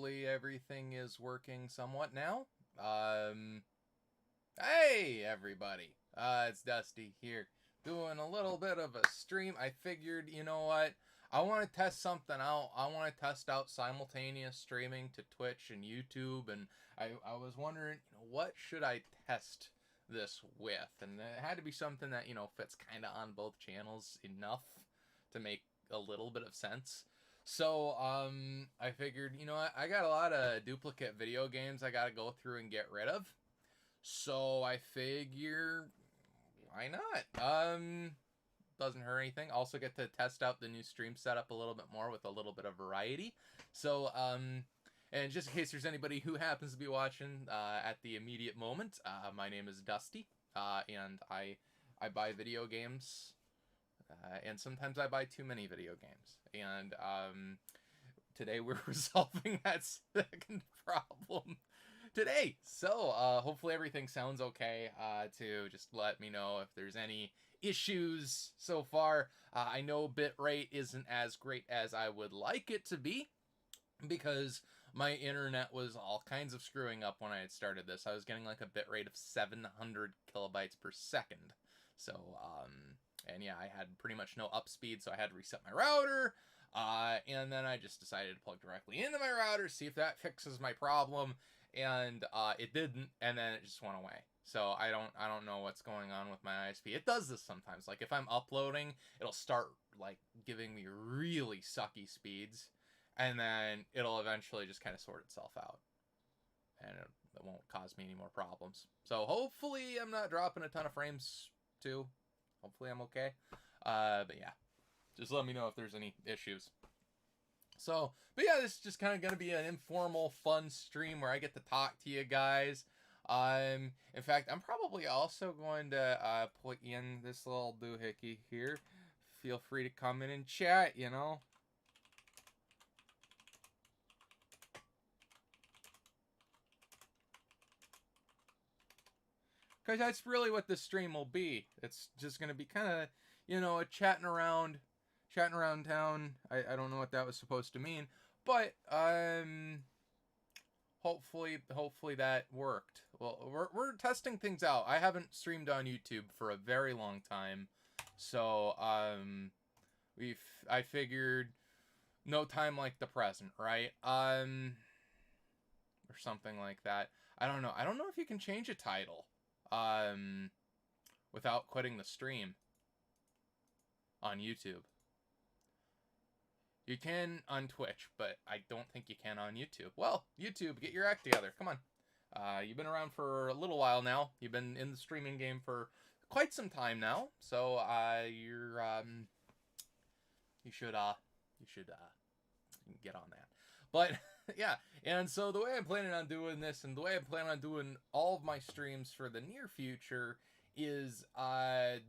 hopefully everything is working somewhat now. Hey everybody, it's Dusty here, doing a little bit of a stream. I figured, you know what, I want to test something out. I want to test out simultaneous streaming to Twitch and YouTube, and I was wondering, what should I test this with? And it had to be something that, fits kind of on both channels enough to make a little bit of sense. So, I figured, you know what, I got a lot of duplicate video games I gotta go through and get rid of. So I figure, why not? Doesn't hurt anything. Also get to test out the new stream setup a little bit more with a little bit of variety. So, and just in case there's anybody who happens to be watching at the immediate moment, my name is Dusty, and I buy video games, and sometimes I buy too many video games. And today we're resolving that second problem today. So hopefully everything sounds okay. To just let me know if there's any issues so far. I know bitrate isn't as great as I would like it to be, because my internet was all kinds of screwing up when I had started this. I was getting like a bitrate of 700 kilobytes per second. So, and yeah, I had pretty much no up speed, so I had to reset my router. And then I just decided to plug directly into my router, see if that fixes my problem. And it didn't, and then it just went away. So I don't know what's going on with my ISP. It does this sometimes. Like if I'm uploading, it'll start like giving me really sucky speeds, and then it'll eventually just kind of sort itself out, and it won't cause me any more problems. So hopefully I'm not dropping a ton of frames too. Hopefully I'm okay. But yeah, just let me know if there's any issues. So, but yeah, this is just kind of going to be an informal, fun stream where I get to talk to you guys. In fact, I'm probably also going to put in this little doohickey here. Feel free to come in and chat, you know. Because that's really what this stream will be. It's just going to be kind of, a chatting around town. I don't know what that was supposed to mean, but hopefully that worked. Well, we're testing things out. I haven't streamed on YouTube for a very long time, so I figured no time like the present, right? Or something like that. I don't know. I don't know if you can change a title without quitting the stream on YouTube. You can on Twitch, but I don't think you can on YouTube. Well, YouTube, get your act together. Come on. You've been around for a little while now. You've been in the streaming game for quite some time now. So you should get on that. But yeah, and so the way I'm planning on doing this, and the way I'm planning on doing all of my streams for the near future, is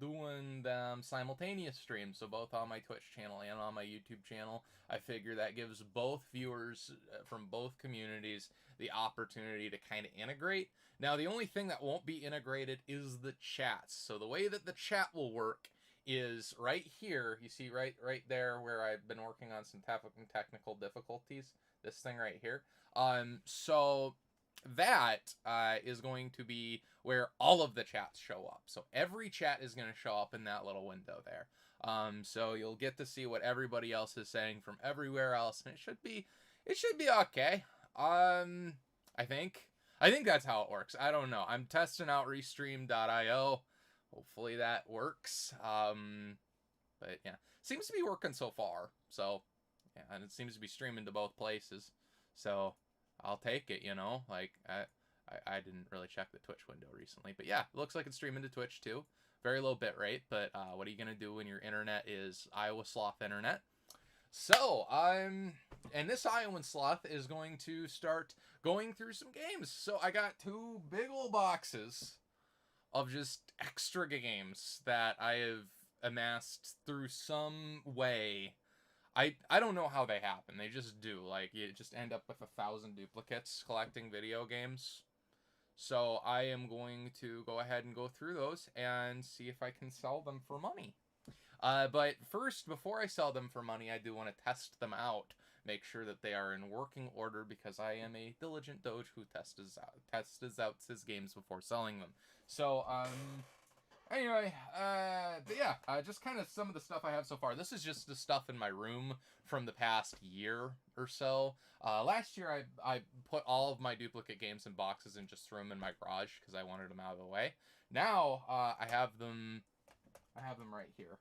doing them simultaneous streams, so both on my Twitch channel and on my YouTube channel. I figure that gives both viewers from both communities the opportunity to kind of integrate. Now, the only thing that won't be integrated is the chats. So the way that the chat will work is right here. You see right there where I've been working on some technical difficulties. This thing right here. So that is going to be where all of the chats show up. So every chat is going to show up in that little window there. So you'll get to see what everybody else is saying from everywhere else, and it should be okay. I think that's how it works. I don't know. I'm testing out Restream.io. Hopefully that works. But yeah, seems to be working so far. So yeah, and it seems to be streaming to both places. So I'll take it, like I didn't really check the Twitch window recently, but yeah, it looks like it's streaming to Twitch too. Very low bit rate, but what are you gonna do when your internet is Iowa Sloth internet? So and this Iowan Sloth is going to start going through some games. So I got two big old boxes of just extra games that I have amassed through some way. I don't know how they happen. They just do. Like, you just end up with 1,000 duplicates collecting video games. So I am going to go ahead and go through those and see if I can sell them for money. But first, before I sell them for money, I do want to test them out make sure that they are in working order, because I am a diligent doge who tests out his games before selling them. So, anyway, but yeah, just kind of some of the stuff I have so far. This is just the stuff in my room from the past year or so. Last year, I put all of my duplicate games in boxes and just threw them in my garage because I wanted them out of the way. Now, I have them right here.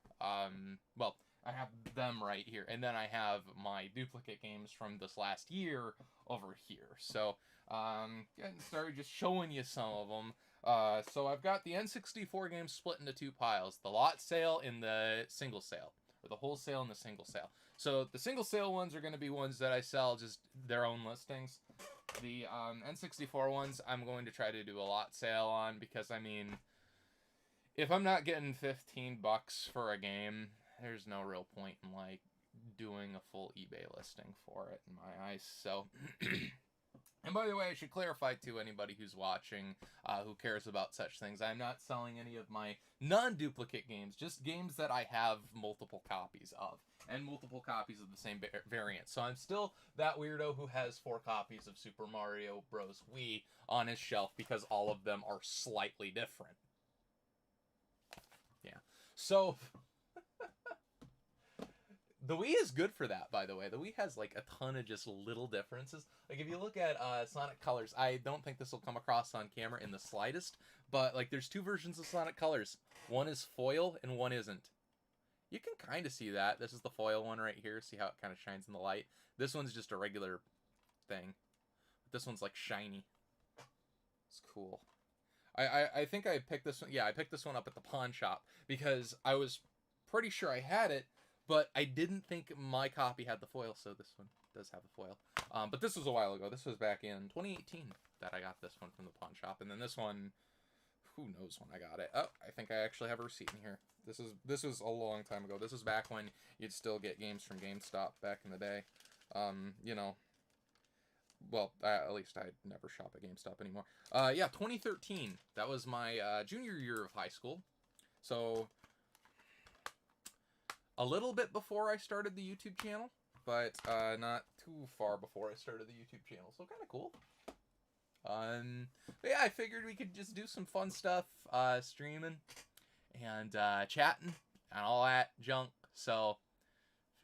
Well, I have them right here, and then I have my duplicate games from this last year over here. So, getting started, just showing you some of them. So I've got the N64 games split into two piles: the lot sale and the single sale, or the wholesale and the single sale. So the single sale ones are going to be ones that I sell just their own listings. The N64 ones I'm going to try to do a lot sale on, because I mean, if I'm not getting $15 for a game, there's no real point in like doing a full eBay listing for it in my eyes. So. And by the way, I should clarify to anybody who's watching, who cares about such things, I'm not selling any of my non-duplicate games, just games that I have multiple copies of, and multiple copies of the same variant. So I'm still that weirdo who has 4 copies of Super Mario Bros. Wii on his shelf, because all of them are slightly different. Yeah. So... The Wii is good for that, by the way. The Wii has, like, a ton of just little differences. Like, if you look at Sonic Colors, I don't think this will come across on camera in the slightest, but, like, there's 2 versions of Sonic Colors. One is foil, and one isn't. You can kind of see that. This is the foil one right here. See how it kind of shines in the light? This one's just a regular thing. This one's, like, shiny. It's cool. I think I picked this one. Yeah, I picked this one up at the pawn shop, because I was pretty sure I had it, but I didn't think my copy had the foil, so this one does have the foil. But this was a while ago. This was back in 2018 that I got this one from the pawn shop. And then this one, who knows when I got it. Oh, I think I actually have a receipt in here. This was a long time ago. This was back when you'd still get games from GameStop back in the day. You know, well, at least I never shop at GameStop anymore. Yeah, 2013. That was my junior year of high school. So... a little bit before I started the YouTube channel, but not too far before I started the YouTube channel, so kind of cool. But yeah, I figured we could just do some fun stuff, streaming and chatting and all that junk, so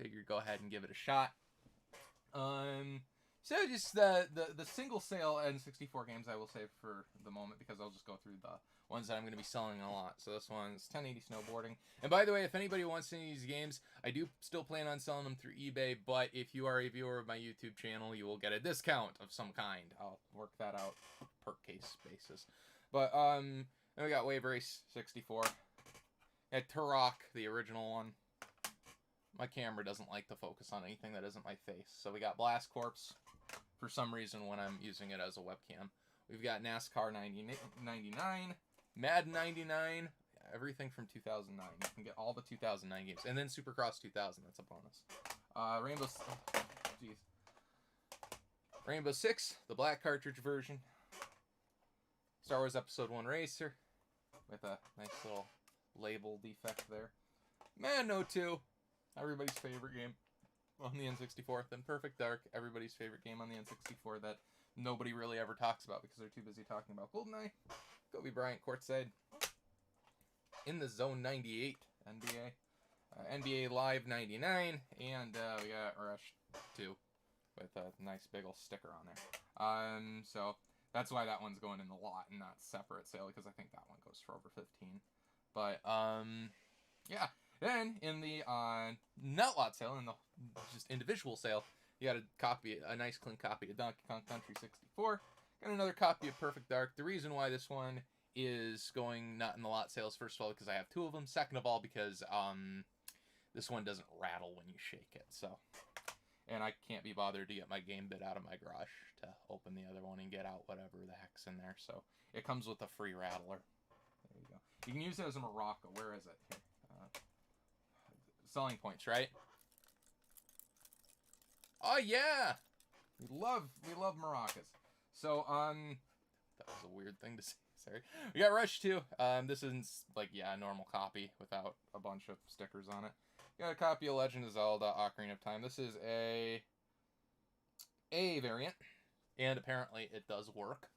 figured go ahead and give it a shot. So just the single sale N64 games I will save for the moment, because I'll just go through the ones that I'm going to be selling a lot. So this one's 1080 Snowboarding. And by the way, if anybody wants any of these games, I do still plan on selling them through eBay, but if you are a viewer of my YouTube channel, you will get a discount of some kind. I'll work that out per case basis. But, then we got Wave Race 64. Got Turok, the original one. My camera doesn't like to focus on anything that isn't my face. So we got Blast Corps, for some reason, when I'm using it as a webcam. We've got NASCAR 99, Madden 99, everything from 2009. You can get all the 2009 games. And then Supercross 2000, that's a bonus. Rainbow Six, the black cartridge version. Star Wars Episode 1 Racer, with a nice little label defect there. Mano 2, everybody's favorite game on the N64. Then Perfect Dark, everybody's favorite game on the N64 that nobody really ever talks about because they're too busy talking about GoldenEye. Kobe Bryant courtside. In the Zone 98 NBA. NBA Live 99. And we got Rush 2 with a nice big ol' sticker on there. So that's why that one's going in the lot and not separate sale, because I think that one goes for over 15. But yeah. Then in the not lot sale, in the just individual sale, you got a nice clean copy of Donkey Kong Country 64. Got another copy of Perfect Dark. The reason why this one is going not in the lot sales, first of all, because I have 2 of them. Second of all, because this one doesn't rattle when you shake it. So, and I can't be bothered to get my game bit out of my garage to open the other one and get out whatever the heck's in there. So it comes with a free rattler. There you go. You can use it as a maraca. Where is it? Here. Selling points, right? Oh yeah, we love maracas. So that was a weird thing to say. Sorry. We got Rush 2. This is like, yeah, a normal copy without a bunch of stickers on it. Got a copy of Legend of Zelda: Ocarina of Time. This is a a variant, and apparently it does work,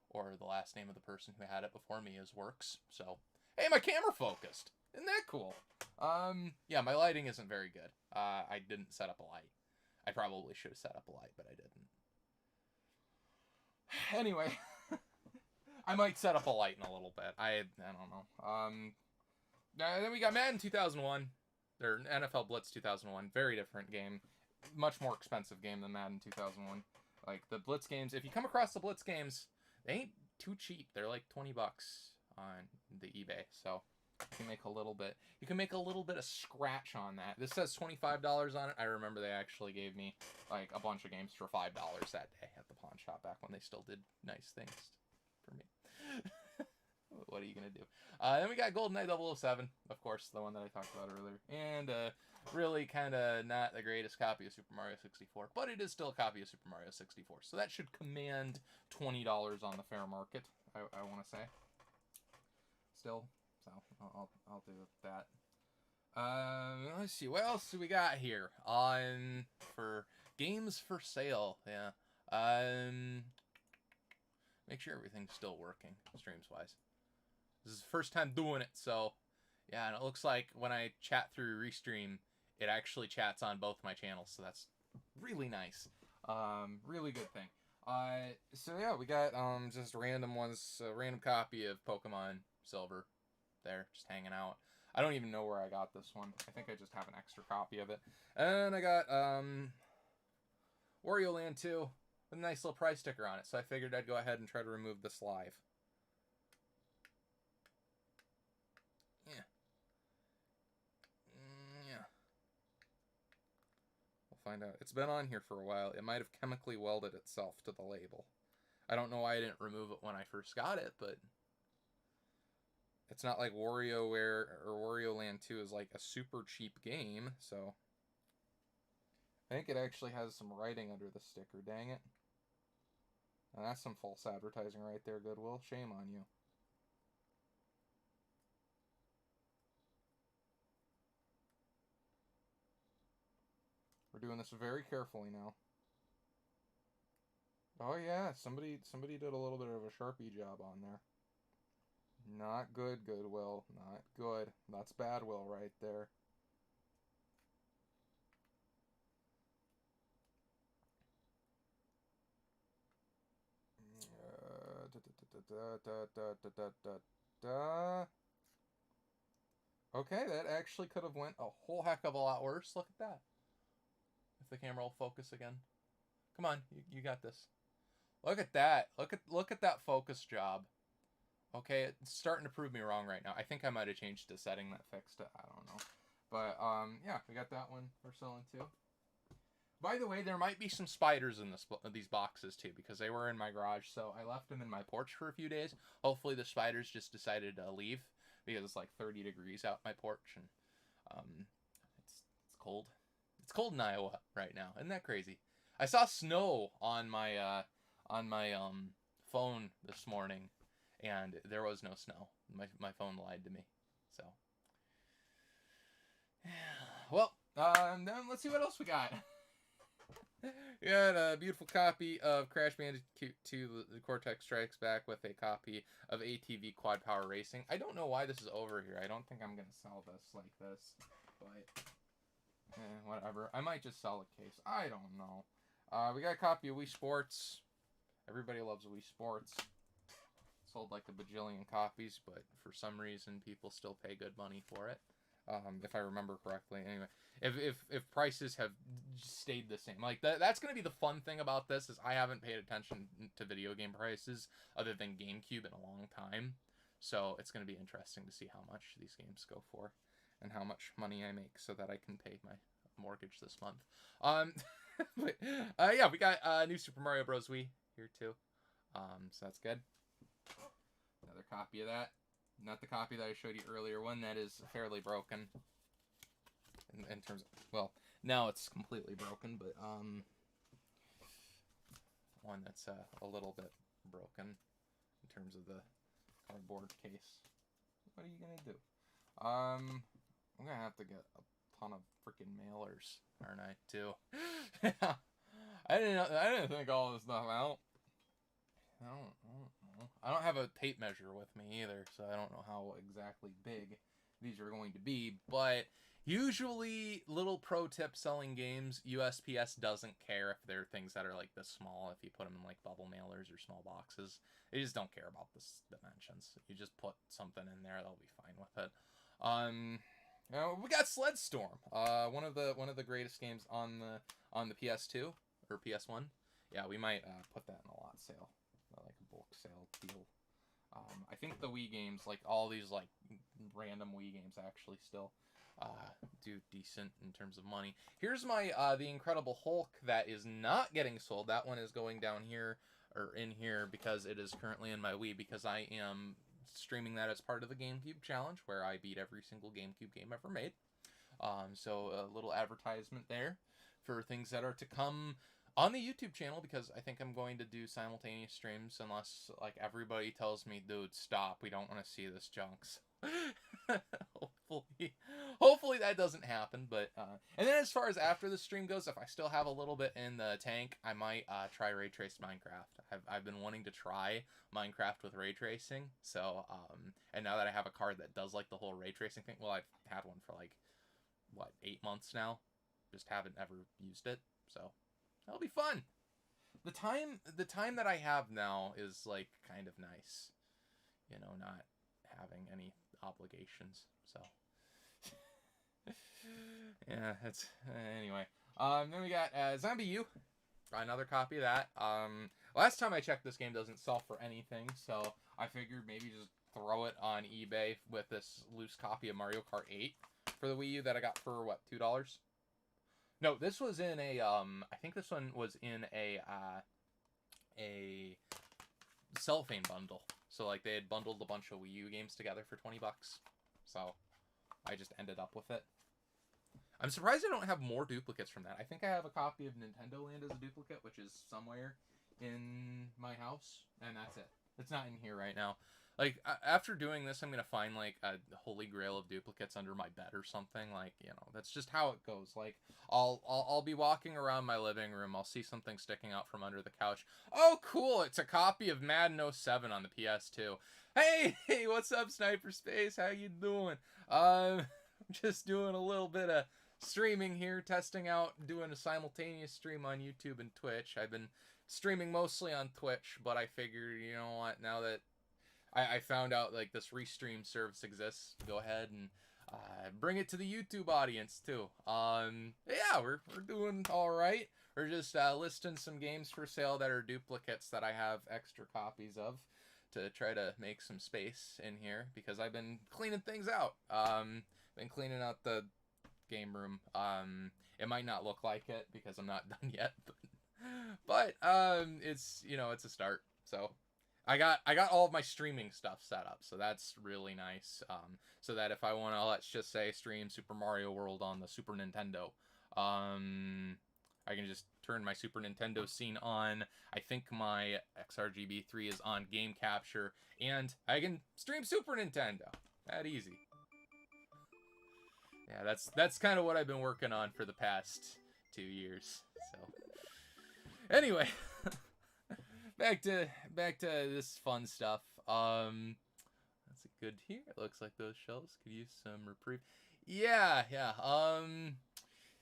or the last name of the person who had it before me is Works. So, hey, my camera focused. Isn't that cool? Yeah, my lighting isn't very good. I didn't set up a light. I probably should have set up a light, but I didn't. Anyway, I might set up a light in a little bit. I don't know. Then we got Madden 2001, or NFL Blitz 2001. Very different game, much more expensive game than Madden 2001. Like the Blitz games, if you come across the Blitz games, they ain't too cheap. They're like $20 on the eBay. So you can make a little bit. You can make a little bit of scratch on that. This says $25 on it. I remember they actually gave me like a bunch of games for $5 that day at the pawn shop back when they still did nice things for me. What are you gonna do? Then we got GoldenEye 007, of course, the one that I talked about earlier, and really kind of not the greatest copy of Super Mario 64, but it is still a copy of Super Mario 64, so that should command $20 on the fair market. I want to say. Still, so I'll do that. Let's see, what else do we got here on for games for sale? Yeah. Make sure everything's still working streams wise. This is the first time doing it, so yeah, and it looks like when I chat through Restream, it actually chats on both my channels, so that's really nice. Really good thing. So yeah, we got just random ones, a random copy of Pokemon Silver there, just hanging out. I don't even know where I got this one. I think I just have an extra copy of it. And I got Wario Land 2 with a nice little price sticker on it, so I figured I'd go ahead and try to remove this live. Find out. It's been on here for a while. It might have chemically welded itself to the label. I don't know why I didn't remove it when I first got it, but it's not like WarioWare or Wario Land 2 is like a super cheap game, so I think it actually has some writing under the sticker, dang it. And that's some false advertising right there, Goodwill. Shame on you. We're doing this very carefully now. Oh yeah, somebody did a little bit of a Sharpie job on there. Not good, Goodwill. Not good. That's bad will right there. Okay, that actually could have went a whole heck of a lot worse. Look at that. If the camera will focus again. Come on, you got this. Look at that. Look at that focus job. Okay, it's starting to prove me wrong right now. I think I might have changed the setting that fixed it. I don't know. But yeah, we got that one we're selling too. By the way, there might be some spiders in these boxes too, because they were in my garage, so I left them in my porch for a few days. Hopefully the spiders just decided to leave, because it's like 30 degrees out my porch, and it's cold. It's cold in Iowa right now. Isn't that crazy? I saw snow on my phone this morning, and there was no snow. My phone lied to me. So, well, then let's see what else we got. We got a beautiful copy of Crash Bandicoot 2, the Cortex Strikes Back, with a copy of ATV Quad Power Racing. I don't know why this is over here. I don't think I'm going to sell this like this, but whatever. I might just sell a case. I don't know. We got a copy of Wii Sports. Everybody loves Wii Sports. Sold like a bajillion copies, but for some reason people still pay good money for it. If I remember correctly. Anyway, if prices have stayed the same, like that's gonna be the fun thing about this, is I haven't paid attention to video game prices other than GameCube in a long time, so it's gonna be interesting to see how much these games go for, and how much money I make so that I can pay my mortgage this month. But yeah, we got new Super Mario Bros. Wii here too, so that's good. Another copy of that. Not the copy that I showed you earlier, one that is fairly broken. In terms of, well, now it's completely broken, but one that's a little bit broken in terms of the cardboard case. What are you gonna do? I'm gonna have to get a ton of freaking mailers, aren't I? Too. I didn't think all this stuff out. I don't know. I don't have a tape measure with me either, so I don't know how exactly big these are going to be. But usually, little pro tip selling games, USPS doesn't care if they're things that are like this small. If you put them in like bubble mailers or small boxes, they just don't care about the dimensions. You just put something in there, they'll be fine with it. We got Sled Storm, one of the greatest games on the PS2 or PS1. Yeah, we might put that in a lot sale, like a bulk sale deal. I think the Wii games, like all these like random Wii games, actually still do decent in terms of money. Here's my the Incredible Hulk that is not getting sold. That one is going down here or in here because it is currently in my Wii, because I am streaming that as part of the GameCube challenge where I beat every single GameCube game ever made. So a little advertisement there for things that are to come on the YouTube channel, because I think I'm going to do simultaneous streams unless like everybody tells me, dude, stop, we don't want to see this junks. Hopefully that doesn't happen. But and then as far as after the stream goes, if I still have a little bit in the tank, I might try ray traced Minecraft. I've been wanting to try Minecraft with ray tracing. So and now that I have a card that does like the whole ray tracing thing, well, I've had one for like what, 8 months now, just haven't ever used it. So that'll be fun. The time that I have now is like kind of nice, you know, not having any obligations. So yeah, that's anyway. Then we got Zombie U, another copy of that. Last time I checked, this game doesn't sell for anything, so I figured maybe just throw it on eBay with this loose copy of Mario Kart 8 for the Wii U that I got for what, $2? No, this was in a I think this one was in a cellophane bundle. So like they had bundled a bunch of Wii U games together for $20. So I just ended up with it. I'm surprised I don't have more duplicates from that. I think I have a copy of Nintendo Land as a duplicate, which is somewhere in my house, and that's it. It's not in here right now. Like, after doing this, I'm going to find, like, a holy grail of duplicates under my bed or something. Like, you know, that's just how it goes. Like, I'll be walking around my living room. I'll see something sticking out from under the couch. Oh, cool. It's a copy of Madden 07 on the PS2. Hey, what's up, Sniper Space? How you doing? Just doing a little bit of streaming here, testing out, doing a simultaneous stream on YouTube and Twitch. I've been streaming mostly on Twitch, but I figured, you know what, now that I found out like this restream service exists, go ahead and bring it to the YouTube audience too. Yeah, we're doing all right. We're just listing some games for sale that are duplicates that I have extra copies of to try to make some space in here, because I've been cleaning things out. Been cleaning out the game room. It might not look like it because I'm not done yet, but it's, you know, it's a start. So I got all of my streaming stuff set up, so that's really nice. So that if I want to, let's just say, stream Super Mario World on the Super Nintendo, I can just turn my Super Nintendo scene on. I think my XRGB3 is on Game Capture, and I can stream Super Nintendo. That easy. Yeah, that's kind of what I've been working on for the past 2 years. So anyway, back to this fun stuff. That's a good here. It looks like those shelves could use some reprieve. Yeah.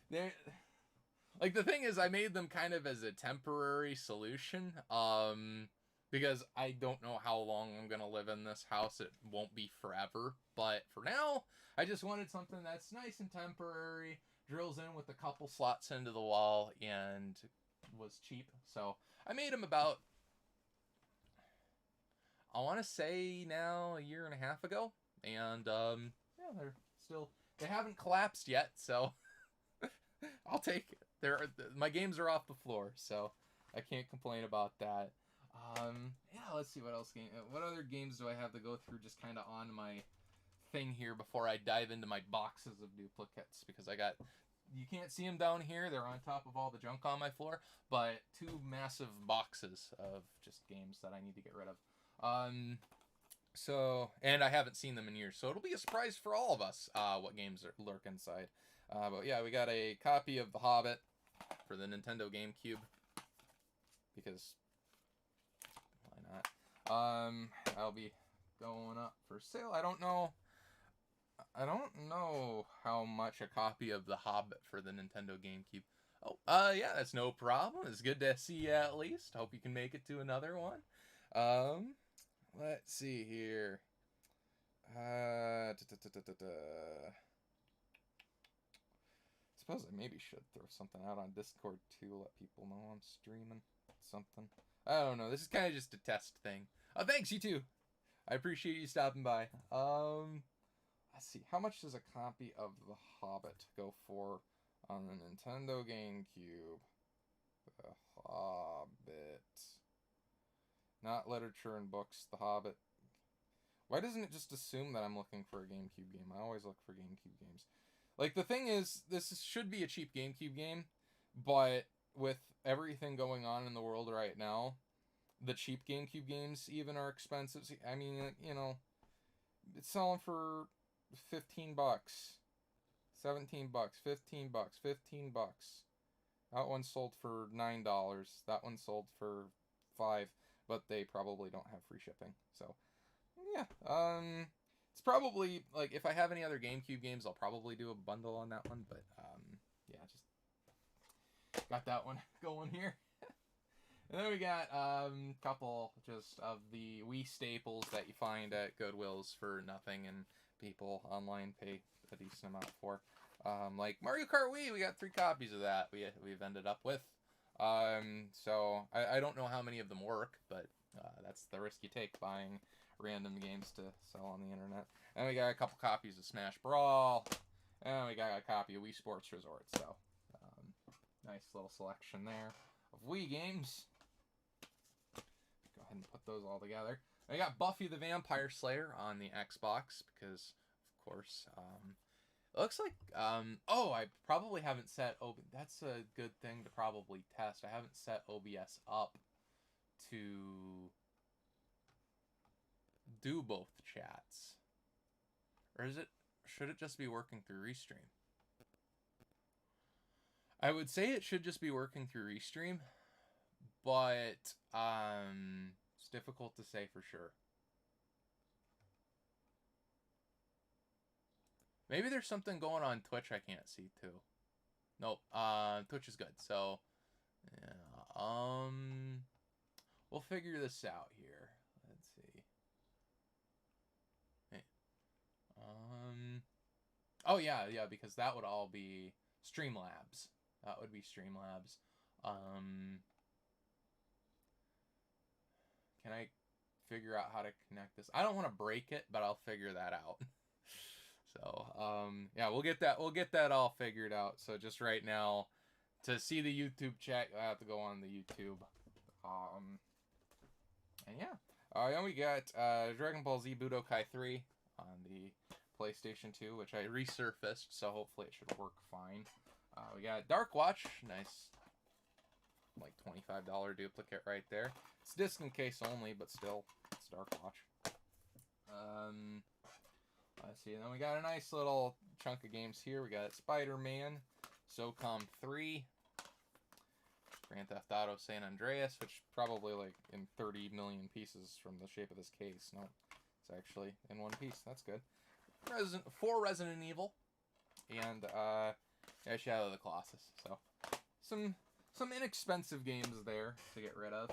They're like, the thing is, I made them kind of as a temporary solution. Because I don't know how long I'm gonna live in this house. It won't be forever, but for now, I just wanted something that's nice and temporary, drills in with a couple slots into the wall, and was cheap. So I made them about, I want to say now, a year and a half ago, and yeah, they haven't collapsed yet, so I'll take it. My games are off the floor, so I can't complain about that. Yeah, let's see what else. What other games do I have to go through just kind of on my thing here before I dive into my boxes of duplicates? Because you can't see them down here. They're on top of all the junk on my floor, but 2 massive boxes of just games that I need to get rid of. So, and I haven't seen them in years, so it'll be a surprise for all of us what games lurk inside. But yeah, we got a copy of The Hobbit for the Nintendo GameCube. because why not? That'll be going up for sale. I don't know how much a copy of The Hobbit for the Nintendo GameCube. Oh, yeah, that's no problem. It's good to see you at least. Hope you can make it to another one. Let's see here. Suppose I maybe should throw something out on Discord too, let people know I'm streaming something. I don't know. This is kind of just a test thing. Oh, thanks, you too. I appreciate you stopping by. Let's see. How much does a copy of The Hobbit go for on the Nintendo GameCube? The Hobbit. Not literature and books, The Hobbit. Why doesn't it just assume that I'm looking for a GameCube game? I always look for GameCube games. Like, the thing is, should be a cheap GameCube game, but with everything going on in the world right now, the cheap GameCube games even are expensive. I mean, you know, it's selling for $15, $17, $15, $15. That one sold for $9. That one sold for $5, but they probably don't have free shipping. So, yeah. It's probably, like, if I have any other GameCube games, I'll probably do a bundle on that one, but, yeah, just got that one going here. And then we got a couple just of the Wii staples that you find at Goodwills for nothing, and people online pay a decent amount for. Like Mario Kart Wii, we got 3 copies of that we've ended up with. So I don't know how many of them work, but that's the risk you take buying random games to sell on the internet. And we got a couple copies of Smash Brawl, and we got a copy of Wii Sports Resort. So nice little selection there of Wii games. Go ahead and put those all together. I got Buffy the Vampire Slayer on the Xbox because, of course, it looks like, oh, I probably haven't set, that's a good thing to probably test. I haven't set OBS up to do both chats. Or should it just be working through Restream? I would say it should just be working through Restream, but, it's difficult to say for sure. Maybe there's something going on Twitch I can't see too. Nope. Twitch is good. So, yeah. We'll figure this out here. Let's see. Hey. Oh yeah, because that would all be Streamlabs. That would be Streamlabs. Can I figure out how to connect this? I don't want to break it, but I'll figure that out. So, yeah, we'll get that all figured out. So just right now, to see the YouTube chat, I have to go on the YouTube. And yeah. Then we got Dragon Ball Z Budokai 3 on the PlayStation 2, which I resurfaced, so hopefully it should work fine. We got Dark Watch, nice, like $25 duplicate right there. It's disc and case only, but still, it's Dark Watch. Let's see, and then we got a nice little chunk of games here. We got Spider-Man, SOCOM 3, Grand Theft Auto San Andreas, which probably like in 30 million pieces from the shape of this case. No, it's actually in one piece. That's good. 4 Resident Evil, and Shadow of the Colossus. So some inexpensive games there to get rid of.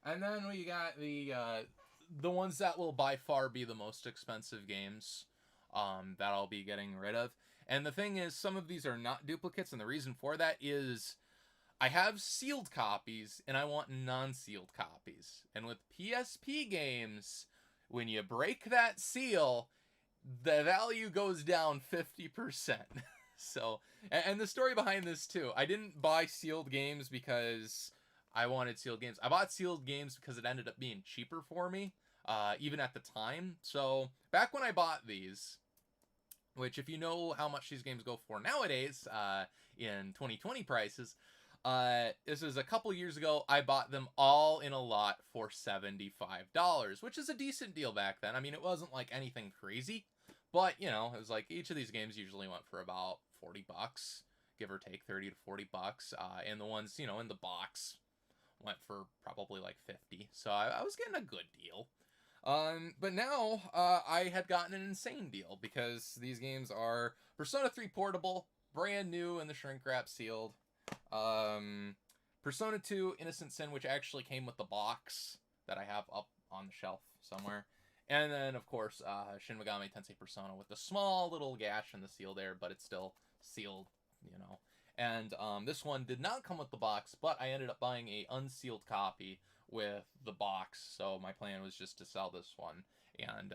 And then we got the ones that will by far be the most expensive games that I'll be getting rid of. And the thing is, some of these are not duplicates, and the reason for that is I have sealed copies, and I want non-sealed copies. And with PSP games, when you break that seal, the value goes down 50%. So, and the story behind this, too. I didn't buy sealed games because I wanted sealed games. I bought sealed games because it ended up being cheaper for me, even at the time. So, back when I bought these, which if you know how much these games go for nowadays, in 2020 prices, this is a couple years ago, I bought them all in a lot for $75, which is a decent deal back then. I mean, it wasn't like anything crazy, but, you know, it was like each of these games usually went for about $40, give or take 30 to $40, and the ones, you know, in the box went for probably like 50. So I was getting a good deal. But now I had gotten an insane deal because these games are Persona 3 Portable, brand new in the shrink wrap sealed. Persona 2 Innocent Sin, which actually came with the box that I have up on the shelf somewhere. And then, of course, Shin Megami Tensei Persona with the small little gash in the seal there, but it's still sealed, you know. And this one did not come with the box, but I ended up buying a unsealed copy with the box. So my plan was just to sell this one, and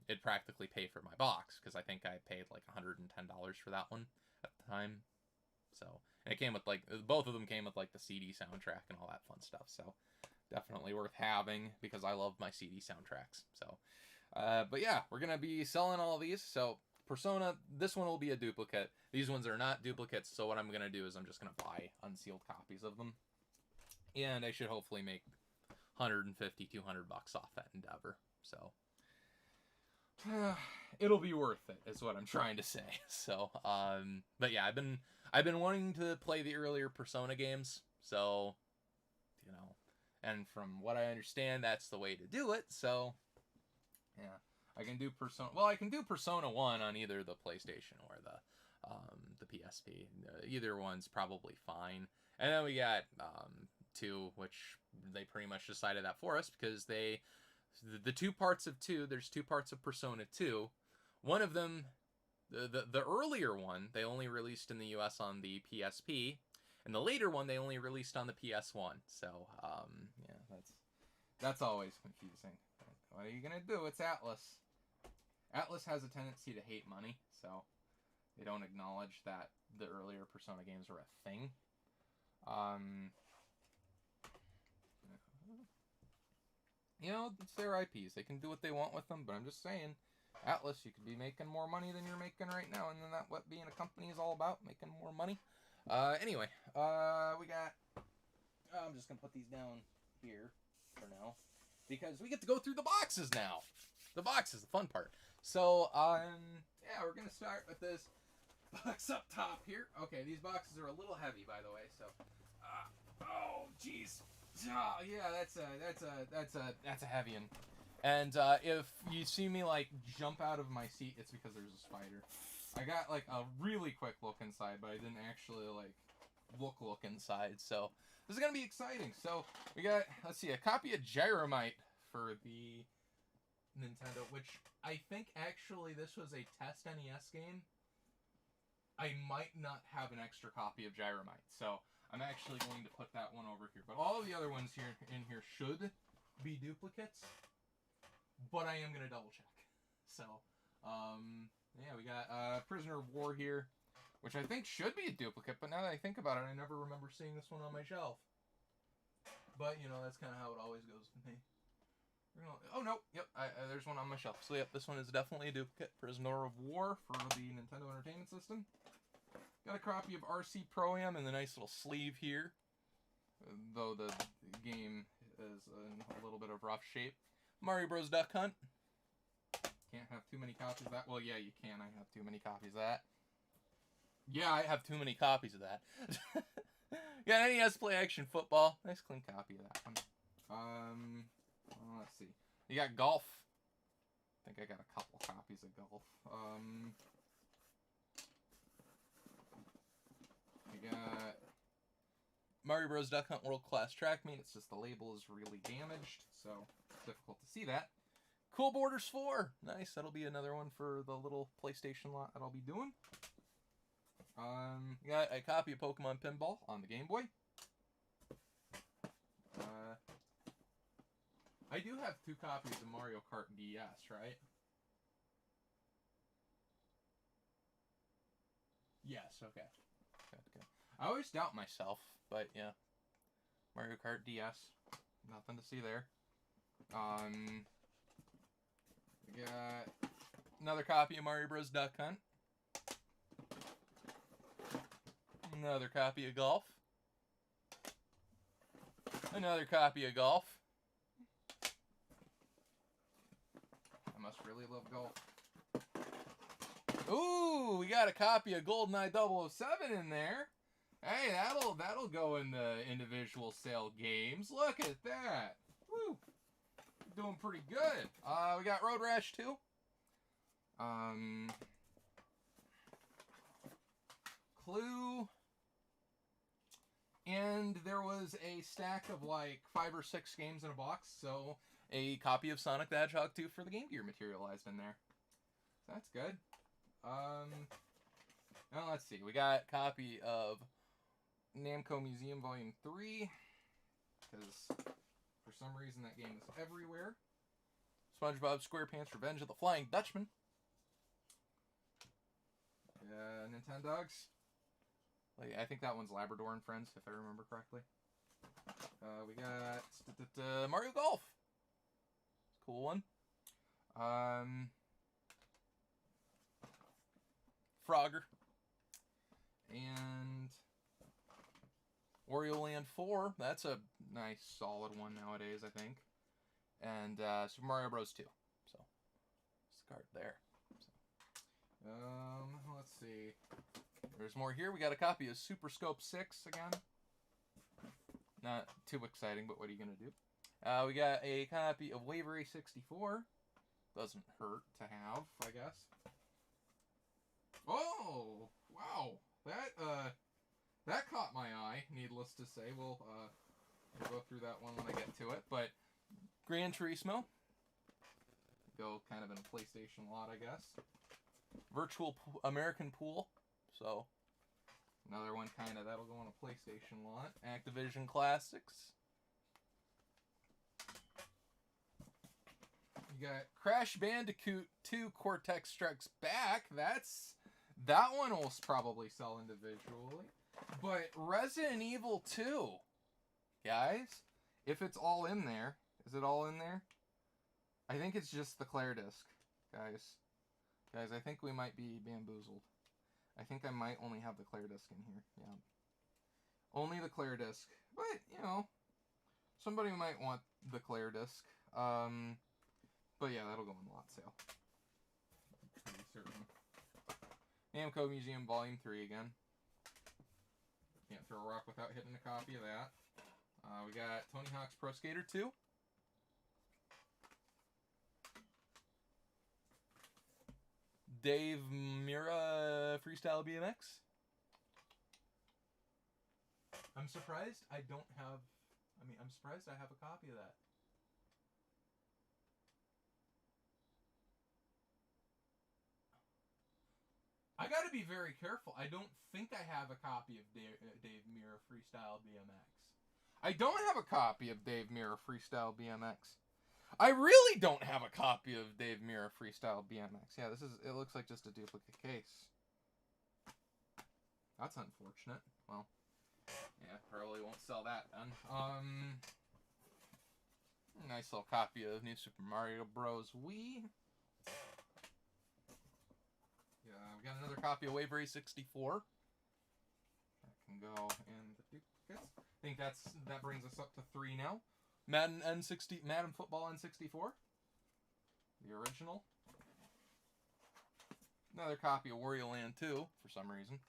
it'd practically pay for my box, because I think I paid like $110 for that one at the time. So, and it came with like, both of them came with like the CD soundtrack and all that fun stuff. So definitely worth having because I love my CD soundtracks. So, but yeah, we're going to be selling all these. So Persona, this one will be a duplicate. These ones are not duplicates. So what I'm going to do is I'm just going to buy unsealed copies of them. And I should hopefully make 150, 200 bucks off that endeavor. So it'll be worth it is what I'm trying to say. So, but yeah, I've been wanting to play the earlier Persona games. So, you know, and from what I understand, that's the way to do it. So, yeah, I can do Persona. Well, I can do Persona 1 on either the PlayStation or the PSP. Either one's probably fine. And then we got 2, which they pretty much decided that for us because the 2 parts of 2. There's 2 parts of Persona 2. One of them, the earlier one, they only released in the U.S. on the PSP. And the later one, they only released on the PS1. So, yeah, that's always confusing. But what are you going to do? It's Atlus. Atlus has a tendency to hate money, so they don't acknowledge that the earlier Persona games were a thing. You know, it's their IPs. They can do what they want with them, but I'm just saying, Atlus, you could be making more money than you're making right now, and then that's what being a company is all about, making more money. Anyway, we got, I'm just going to put these down here for now, because we get to go through the boxes now. The box is the fun part. So, yeah, we're going to start with this box up top here. Okay, these boxes are a little heavy, by the way, so, oh, jeez. Oh, yeah, that's a heavy one. And, if you see me, like, jump out of my seat, it's because there's a spider. I got, like, a really quick look inside, but I didn't actually, like, look inside, so this is gonna be exciting. So, we got, let's see, a copy of Gyromite for the Nintendo, which I think, actually, this was a test NES game. I might not have an extra copy of Gyromite, so I'm actually going to put that one over here. But all of the other ones here in here should be duplicates, but I am going to double check. So, yeah, we got Prisoner of War here, which I think should be a duplicate, but now that I think about it, I never remember seeing this one on my shelf. But, you know, that's kind of how it always goes with me. Oh, no, yep, there's one on my shelf. So, yep, this one is definitely a duplicate. Prisoner of War for the Nintendo Entertainment System. Got a copy of RC Pro-Am in the nice little sleeve here, though the game is in a little bit of rough shape. Mario Bros. Duck Hunt. Can't have too many copies of that. Well, yeah, you can. I have too many copies of that. Yeah, I have too many copies of that. Got NES Play Action Football. Nice clean copy of that one. Well, let's see. You got Golf. I think I got a couple copies of Golf. We got Mario Bros. Duck Hunt World Class Track Meet. It's just the label is really damaged, so it's difficult to see that. Cool Borders 4. Nice. That'll be another one for the little PlayStation lot that I'll be doing. Got a copy of Pokemon Pinball on the Game Boy. I do have 2 copies of Mario Kart DS, right? Yes, okay. Good. I always doubt myself, but yeah. Mario Kart DS. Nothing to see there. We got another copy of Mario Bros. Duck Hunt. Another copy of Golf. Another copy of Golf. I must really love Golf. Ooh, we got a copy of GoldenEye 007 in there. Hey, that'll go in the individual sale games. Look at that. Woo. Doing pretty good. We got Road Rash 2. Clue. And there was a stack of like 5 or 6 games in a box, so a copy of Sonic the Hedgehog 2 for the Game Gear materialized in there. So that's good. Now let's see. We got a copy of Namco Museum Volume 3, because for some reason that game is everywhere. SpongeBob SquarePants Revenge of the Flying Dutchman. Nintendogs. Like, I think that one's Labrador and Friends, if I remember correctly. We got Mario Golf. Cool one. Frogger. And Wario Land 4. That's a nice, solid one nowadays, I think. And Super Mario Bros. 2. So, discard there. So, let's see. There's more here. We got a copy of Super Scope 6 again. Not too exciting, but what are you going to do? We got a copy of Wave Race 64. Doesn't hurt to have, I guess. Oh, wow. That caught my eye, needless to say. We'll go through that one when I get to it. But Gran Turismo. Go kind of in a PlayStation lot, I guess. Virtual American Pool. So, another one kind of, that'll go on a PlayStation lot. Activision Classics. You got Crash Bandicoot 2 Cortex Strikes Back. That one will probably sell individually. But Resident Evil 2, guys, if it's all in there, is it all in there? I think it's just the Claire disc, guys. Guys, I think we might be bamboozled. I think I might only have the Claire disc in here. Yeah. Only the Claire disc. But, you know, somebody might want the Claire disc. But yeah, that'll go on the lot sale. Pretty certain. Namco Museum Volume 3 again. Can't throw a rock without hitting a copy of that. We got Tony Hawk's Pro Skater 2. Dave Mirra Freestyle BMX. I'm surprised I don't have... I'm surprised I have a copy of that. I gotta be very careful. I don't think I have a copy of Dave Mirra Freestyle BMX. I don't have a copy of Dave Mirra Freestyle BMX. I really don't have a copy of Dave Mirra Freestyle BMX. Yeah, it looks like just a duplicate case. That's unfortunate. Well, yeah, probably won't sell that then. Nice little copy of New Super Mario Bros. Wii. Yeah, we got another copy of Wave Race 64. That can go in the duplicates. I think that brings us up to 3 now. Madden Football N64. The original. Another copy of Wario Land 2 for some reason.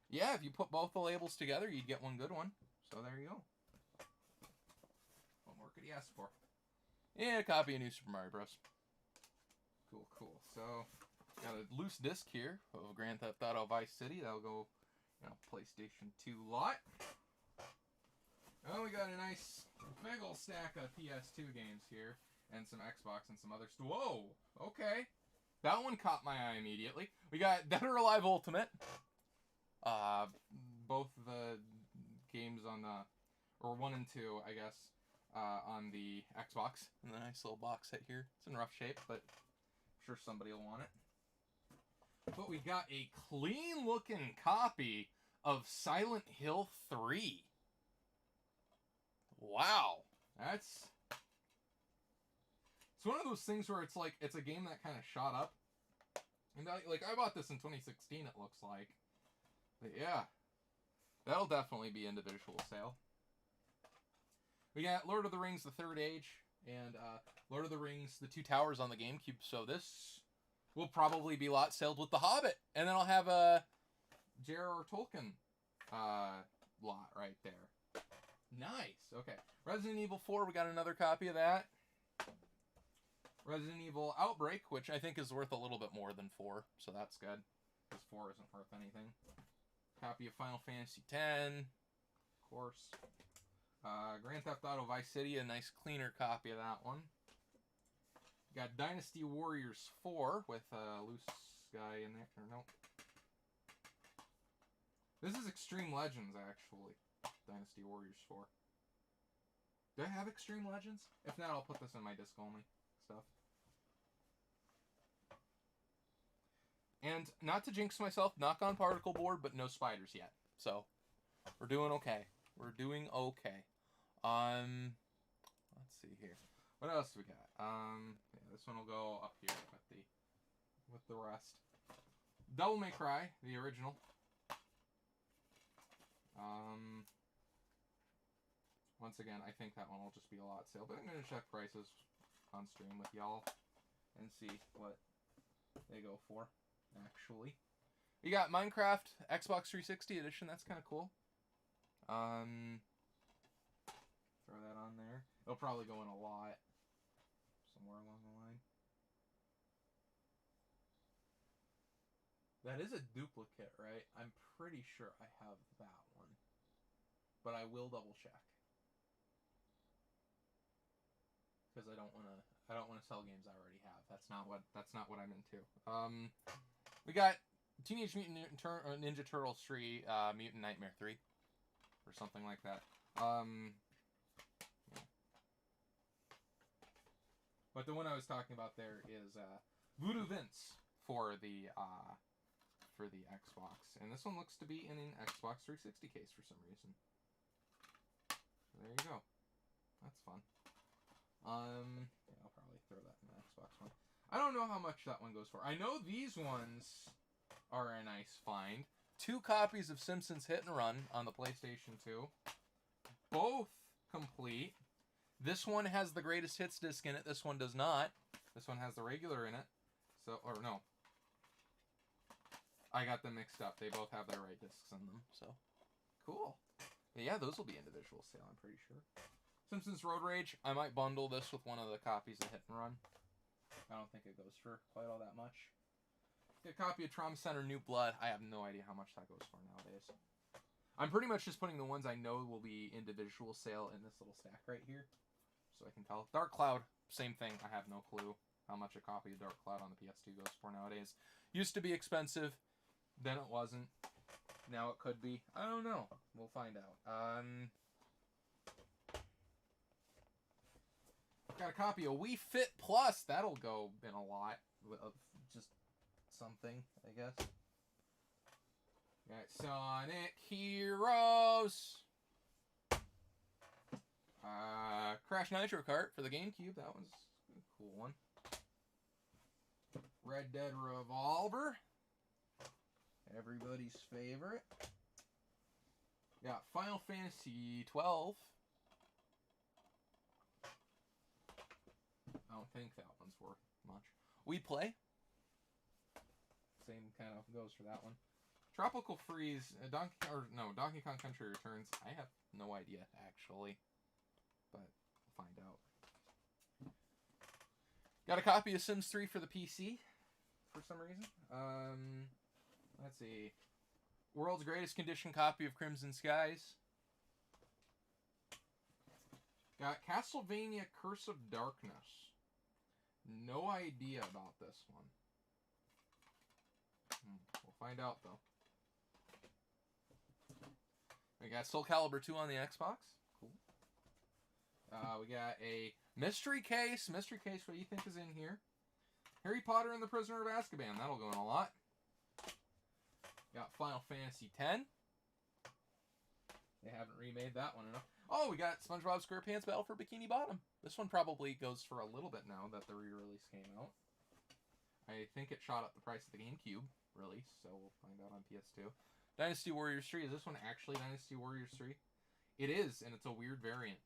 Yeah, if you put both the labels together, you'd get one good one. So there you go. What more could you ask for? And a copy of New Super Mario Bros. Cool, cool. So, got a loose disc here of Grand Theft Auto Vice City. That'll go, PlayStation 2 lot. Oh, we got a nice big old stack of PS2 games here. And some Xbox and some other stuff. Whoa! Okay. That one caught my eye immediately. We got Dead or Alive Ultimate. Both the games on the... Or 1 and 2, I guess. On the Xbox. And the nice little box set here. It's in rough shape, but I'm sure somebody will want it. But we got a clean-looking copy of Silent Hill 3. Wow. It's one of those things where it's like, it's a game that kind of shot up. And I bought this in 2016, it looks like. But yeah. That'll definitely be individual sale. We got Lord of the Rings, The Third Age, and Lord of the Rings, The Two Towers on the GameCube. So this will probably be lot sold with The Hobbit. And then I'll have J.R.R. Tolkien lot right there. Nice. Okay. Resident Evil 4, we got another copy of that. Resident Evil Outbreak, which I think is worth a little bit more than 4, so that's good. Because 4 isn't worth anything. Copy of Final Fantasy X, of course. Grand Theft Auto Vice City, a nice cleaner copy of that one. Got Dynasty Warriors 4 with a loose guy in there. Or nope. This is Extreme Legends, actually. Dynasty Warriors 4. Do I have Extreme Legends? If not, I'll put this in my disc only stuff. And not to jinx myself, knock on particle board, but no spiders yet. So, we're doing okay. We're doing okay. Let's see here. What else do we got? Yeah, this one will go up here with the rest. Devil May Cry, the original. Once again, I think that one will just be a lot sale, but I'm gonna check prices on stream with y'all and see what they go for. Actually, you got Minecraft Xbox 360 edition. That's kind of cool. Throw that on there. It'll probably go in a lot somewhere along the line. That is a duplicate, right? I'm pretty sure I have that one, but I will double check because I don't want to sell games I already have. That's not what I'm into. We got Teenage Mutant Ninja Turtles 3, Mutant Nightmare 3, or something like that. Yeah. But the one I was talking about there is Voodoo Vince for the Xbox, and this one looks to be in an Xbox 360 case for some reason. So there you go. That's fun. Yeah, I'll probably throw that in the Xbox one. I don't know how much that one goes for. I know these ones are a nice find. 2 copies of Simpsons Hit and Run on the PlayStation 2. Both complete. This one has the Greatest Hits disc in it. This one does not. This one has the regular in it. So, or no. I got them mixed up. They both have their right discs in them. So, cool. But yeah, those will be individual sale, I'm pretty sure. Simpsons Road Rage. I might bundle this with one of the copies of Hit and Run. I don't think it goes for quite all that much. Get a copy of Trauma Center New Blood. I have no idea how much that goes for nowadays. I'm pretty much just putting the ones I know will be individual sale in this little stack right here, so I can tell. Dark Cloud, same thing. I have no clue how much a copy of Dark Cloud on the PS2 goes for nowadays. Used to be expensive, then it wasn't. Now it could be. I don't know. We'll find out. Got a copy of Wii Fit Plus. That'll go in a lot of just something, I guess. Got Sonic Heroes. Crash Nitro Kart for the GameCube. That was a cool one. Red Dead Revolver. Everybody's favorite. Got Final Fantasy 12. I don't think that one's worth much. We Play. Same kind of goes for that one. Tropical Freeze, Donkey Kong Country Returns. I have no idea, actually. But we'll find out. Got a copy of Sims 3 for the PC, for some reason. Let's see. World's Greatest Condition copy of Crimson Skies. Got Castlevania Curse of Darkness. No idea about this one. We'll find out, though. We got Soul Calibur 2 on the Xbox. Cool. We got a mystery case. Mystery case, what do you think is in here? Harry Potter and the Prisoner of Azkaban. That'll go in a lot. Got Final Fantasy X. They haven't remade that one enough. Oh, we got SpongeBob SquarePants Battle for Bikini Bottom. This one probably goes for a little bit now that the re-release came out. I think it shot up the price of the GameCube release, so we'll find out on PS2. Dynasty Warriors 3. Is this one actually Dynasty Warriors 3? It is, and it's a weird variant.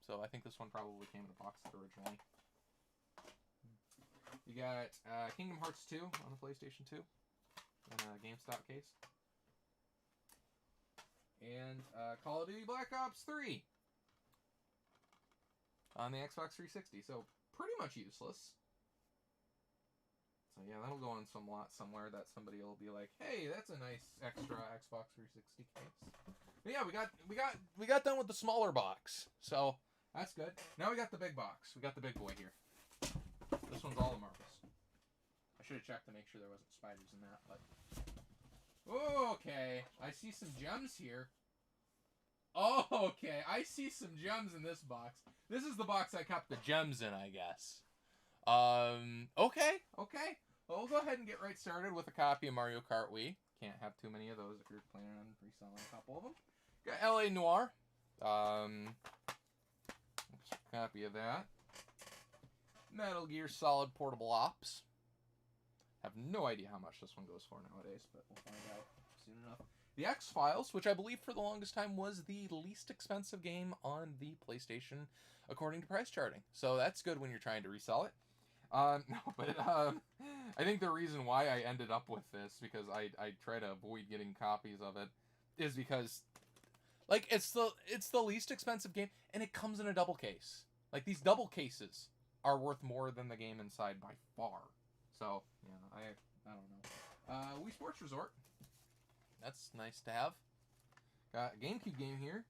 So I think this one probably came in a box set originally. You got Kingdom Hearts 2 on the PlayStation 2 in a GameStop case. And Call of Duty Black Ops 3 on the Xbox 360. So pretty much useless. So yeah, that'll go in some lot somewhere that somebody will be like, "Hey, that's a nice extra Xbox 360 case." But yeah, we got done with the smaller box, so that's good. Now we got the big box. We got the big boy here. This one's all the marbles. I should have checked to make sure there wasn't spiders in that, but okay. I see some gems here. Oh, okay. I see some gems in this box. This is the box I kept the gems in, I guess. Okay. Well, we'll go ahead and get right started with a copy of Mario Kart Wii. Can't have too many of those if you're planning on reselling a couple of them. Got L.A. Noire. Copy of that. Metal Gear Solid Portable Ops. Have no idea how much this one goes for nowadays, but we'll find out soon enough. The X-Files, which I believe for the longest time was the least expensive game on the PlayStation, according to price charting. So that's good when you're trying to resell it. I think the reason why I ended up with this, because I try to avoid getting copies of it, is because, like, it's the least expensive game, and it comes in a double case. Like, these double cases are worth more than the game inside by far. So, yeah, I don't know. Wii Sports Resort. That's nice to have. Got a GameCube game here.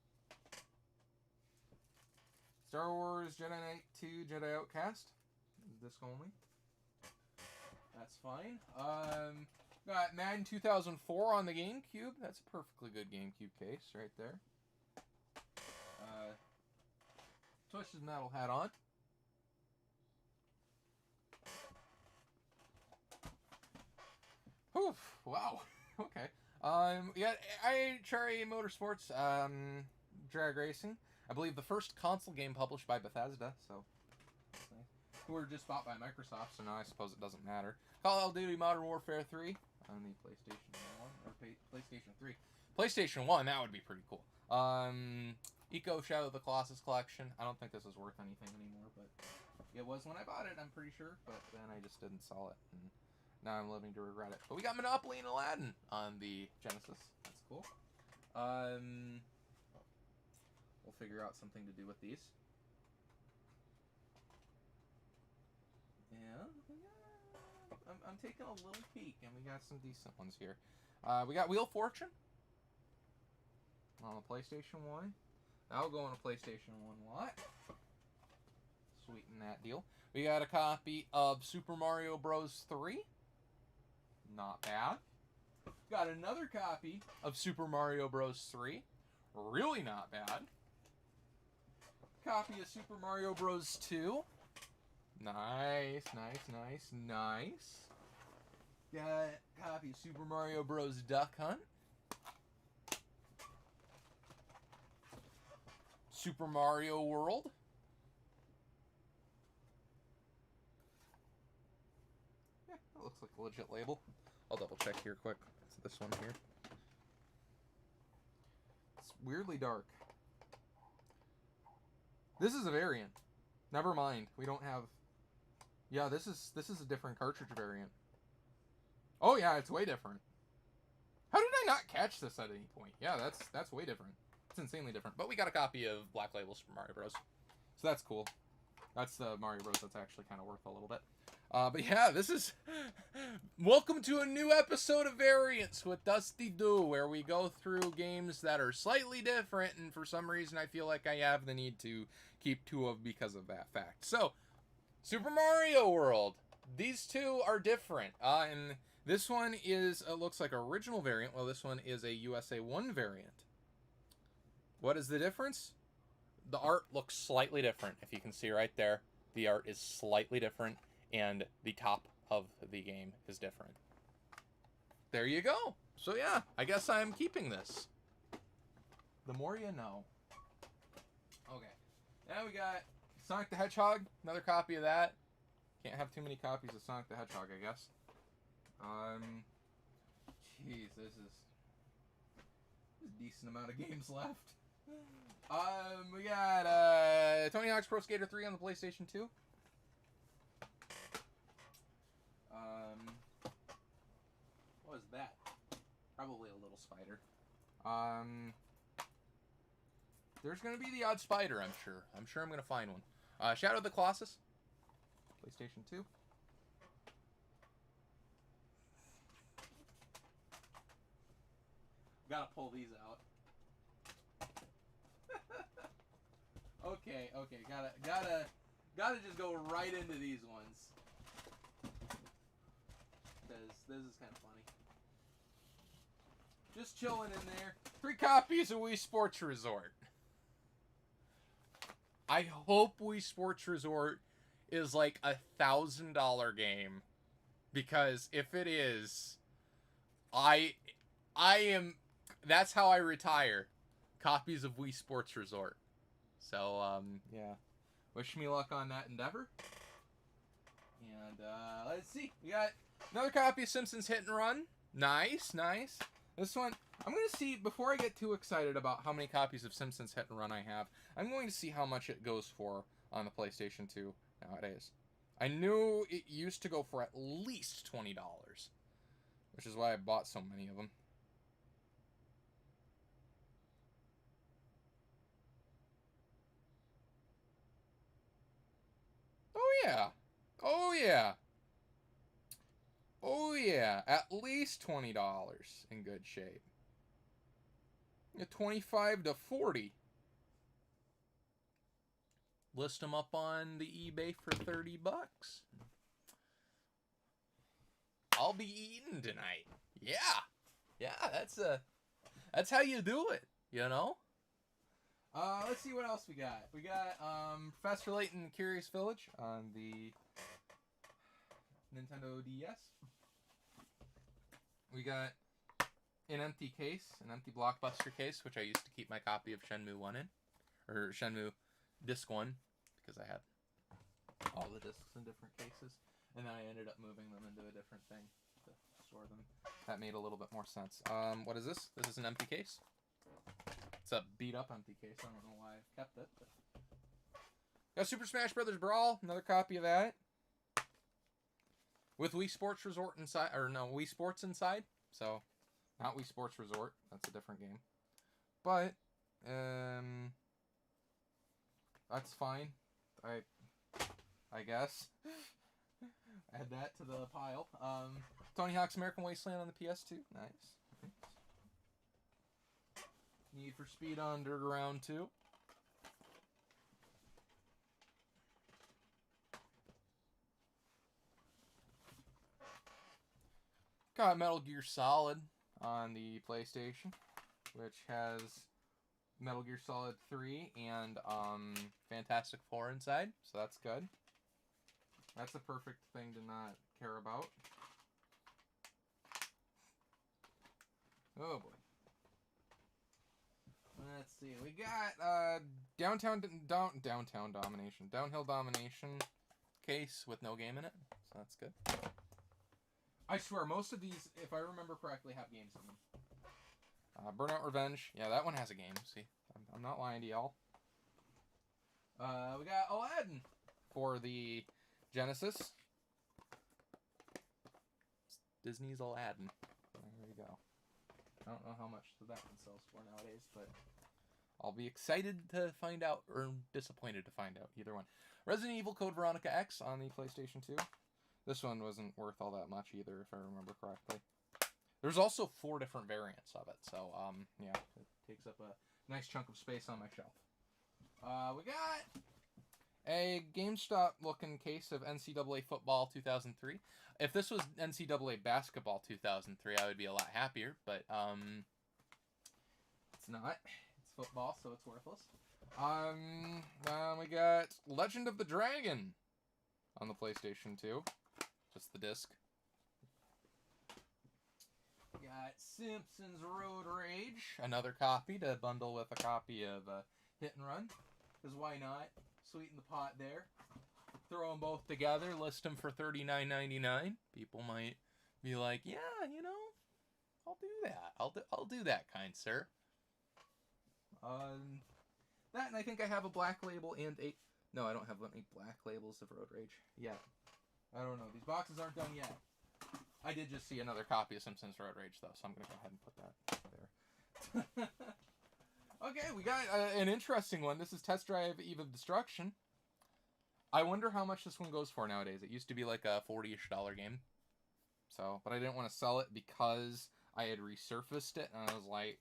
Star Wars Jedi Knight 2 Jedi Outcast. Disc only. That's fine. Got Madden 2004 on the GameCube. That's a perfectly good GameCube case right there. Twitch's metal hat on. Oof, wow. Okay. Yeah, IHRA Motorsports, Drag Racing. I believe the first console game published by Bethesda, so that's nice. Who were just bought by Microsoft, so now I suppose it doesn't matter. Call of Duty Modern Warfare 3 on the PlayStation 1, or PlayStation 3. PlayStation 1, that would be pretty cool. Eco Shadow of the Colossus Collection. I don't think this is worth anything anymore, but it was when I bought it, I'm pretty sure, but then I just didn't sell it, and now I'm living to regret it. But we got Monopoly and Aladdin on the Genesis. That's cool. We'll figure out something to do with these. Yeah, I'm taking a little peek, and we got some decent ones here. We got Wheel of Fortune on the PlayStation 1. That'll go on a PlayStation 1 lot. Sweeten that deal. We got a copy of Super Mario Bros. 3. Not bad. Got another copy of Super Mario Bros. 3. Really not bad. Copy of Super Mario Bros. 2. Nice. Got a copy of Super Mario Bros. Duck Hunt. Super Mario World. Yeah, that looks like a legit label. I'll double check here quick. It's this one here. It's weirdly dark. This is a variant. Never mind. We don't have... Yeah, this is a different cartridge variant. Oh yeah, it's way different. How did I not catch this at any point? Yeah, that's way different. It's insanely different. But we got a copy of Black Label Super Mario Bros. So that's cool. That's the Mario Bros. That's actually kind of worth a little bit. But yeah, this is... Welcome to a new episode of Variants with Dusty Do, where we go through games that are slightly different, and for some reason I feel like I have the need to keep two of because of that fact. So, Super Mario World. These two are different. And this one is, looks like original variant, while this one is a USA 1 variant. What is the difference? The art looks slightly different. If you can see right there, the art is slightly different, and the top of the game is different. There you go. So yeah, I guess I'm keeping this. The more you know. Okay. Now we got Sonic the Hedgehog. Another copy of that. Can't have too many copies of Sonic the Hedgehog, I guess. Jeez, this is a decent amount of games left. We got Tony Hawk's Pro Skater 3 on the PlayStation 2. What was that? Probably a little spider. There's going to be the odd spider, I'm sure. I'm sure I'm going to find one. Shadow of the Colossus. PlayStation 2. Gotta pull these out. Okay. Gotta just go right into these ones. Because this is kind of funny. Just chilling in there. 3 copies of Wii Sports Resort. I hope Wii Sports Resort is like $1,000 game. Because if it is, I am... That's how I retire. Copies of Wii Sports Resort. So, yeah. Wish me luck on that endeavor. And, let's see. We got another copy of Simpsons Hit and Run. Nice. This one, I'm going to see, before I get too excited about how many copies of Simpsons Hit and Run I have, I'm going to see how much it goes for on the PlayStation 2 nowadays. I knew it used to go for at least $20, which is why I bought so many of them. Oh yeah, at least $20 in good shape. 25 to 40. List them up on the eBay for $30. I'll be eating tonight. Yeah, that's how you do it, you know? Let's see what else we got. We got Professor Layton Curious Village on the Nintendo DS. We got an empty case, an empty Blockbuster case, which I used to keep my copy of Shenmue 1 in. Or Shenmue Disc 1, because I had all the discs in different cases. And then I ended up moving them into a different thing to store them. That made a little bit more sense. What is this? This is an empty case. It's a beat-up empty case. I don't know why I've kept it. But... Got Super Smash Bros. Brawl. Another copy of that. With Wii Sports Resort inside. Or no, Wii Sports inside. So, not Wii Sports Resort. That's a different game. But, that's fine. I guess. Add that to the pile. Tony Hawk's American Wasteland on the PS2. Nice. Need for Speed Underground 2. Got Metal Gear Solid on the PlayStation, which has Metal Gear Solid 3 and Fantastic Four inside, so that's good. That's a perfect thing to not care about. Oh boy. Let's see. We got Downhill Domination case with no game in it, so that's good. I swear, most of these, if I remember correctly, have games in them. Burnout Revenge. Yeah, that one has a game. See, I'm not lying to y'all. We got Aladdin for the Genesis. It's Disney's Aladdin. There you go. I don't know how much that one sells for nowadays, but I'll be excited to find out, or disappointed to find out, either one. Resident Evil Code Veronica X on the PlayStation 2. This one wasn't worth all that much either, if I remember correctly. There's also 4 different variants of it, so, yeah, it takes up a nice chunk of space on my shelf. We got a GameStop-looking case of NCAA Football 2003. If this was NCAA Basketball 2003, I would be a lot happier, but, it's not. It's football, so it's worthless. We got Legend of the Dragon on the PlayStation 2. Just the disc. Got Simpsons Road Rage. Another copy to bundle with a copy of Hit and Run. Because why not? Sweeten the pot there. Throw them both together. List them for $39.99. People might be like, yeah, you know, I'll do that. I'll do that, kind sir. That, and I think I have a black label and a... No, I don't have any black labels of Road Rage yet. I don't know. These boxes aren't done yet. I did just see another copy of Simpsons Road Rage, though, so I'm going to go ahead and put that there. Okay, we got an interesting one. This is Test Drive Eve of Destruction. I wonder how much this one goes for nowadays. It used to be like a $40-ish game. So, but I didn't want to sell it because I had resurfaced it, and I was like,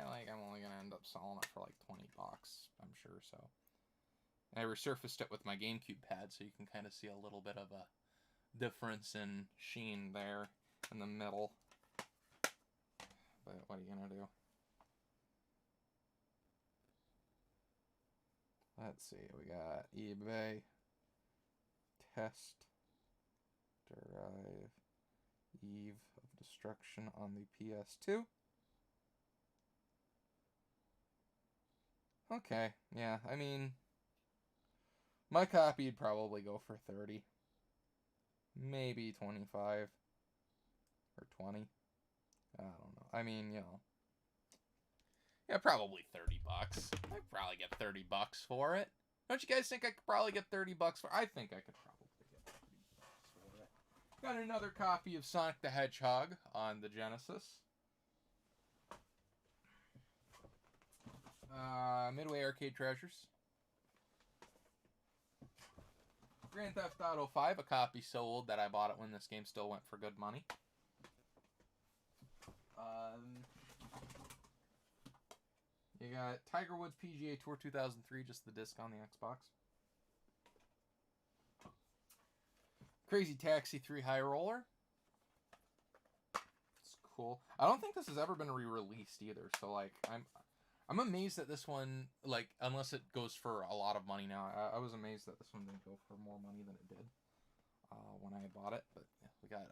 like I'm only gonna end up selling it for like $20, I'm sure. So, and I resurfaced it with my GameCube pad, so you can kind of see a little bit of a difference in sheen there in the middle. But what are you gonna do? Let's see. We got eBay, Test Drive Eve of Destruction on the PS2. Okay, yeah, I mean, my copy would probably go for 30. Maybe 25. Or 20. I don't know. I mean, you know. Yeah, probably $30. I'd probably get $30 for it. Don't you guys think I could probably get $30 for it? I think I could probably get $30 for it. Got another copy of Sonic the Hedgehog on the Genesis. Midway Arcade Treasures. Grand Theft Auto 5, a copy so old that I bought it when this game still went for good money. You got Tiger Woods PGA Tour 2003, just the disc on the Xbox. Crazy Taxi 3 High Roller. It's cool. I don't think this has ever been re-released either, so like I'm amazed that this one, like, unless it goes for a lot of money now. I was amazed that this one didn't go for more money than it did when I bought it. But yeah, we got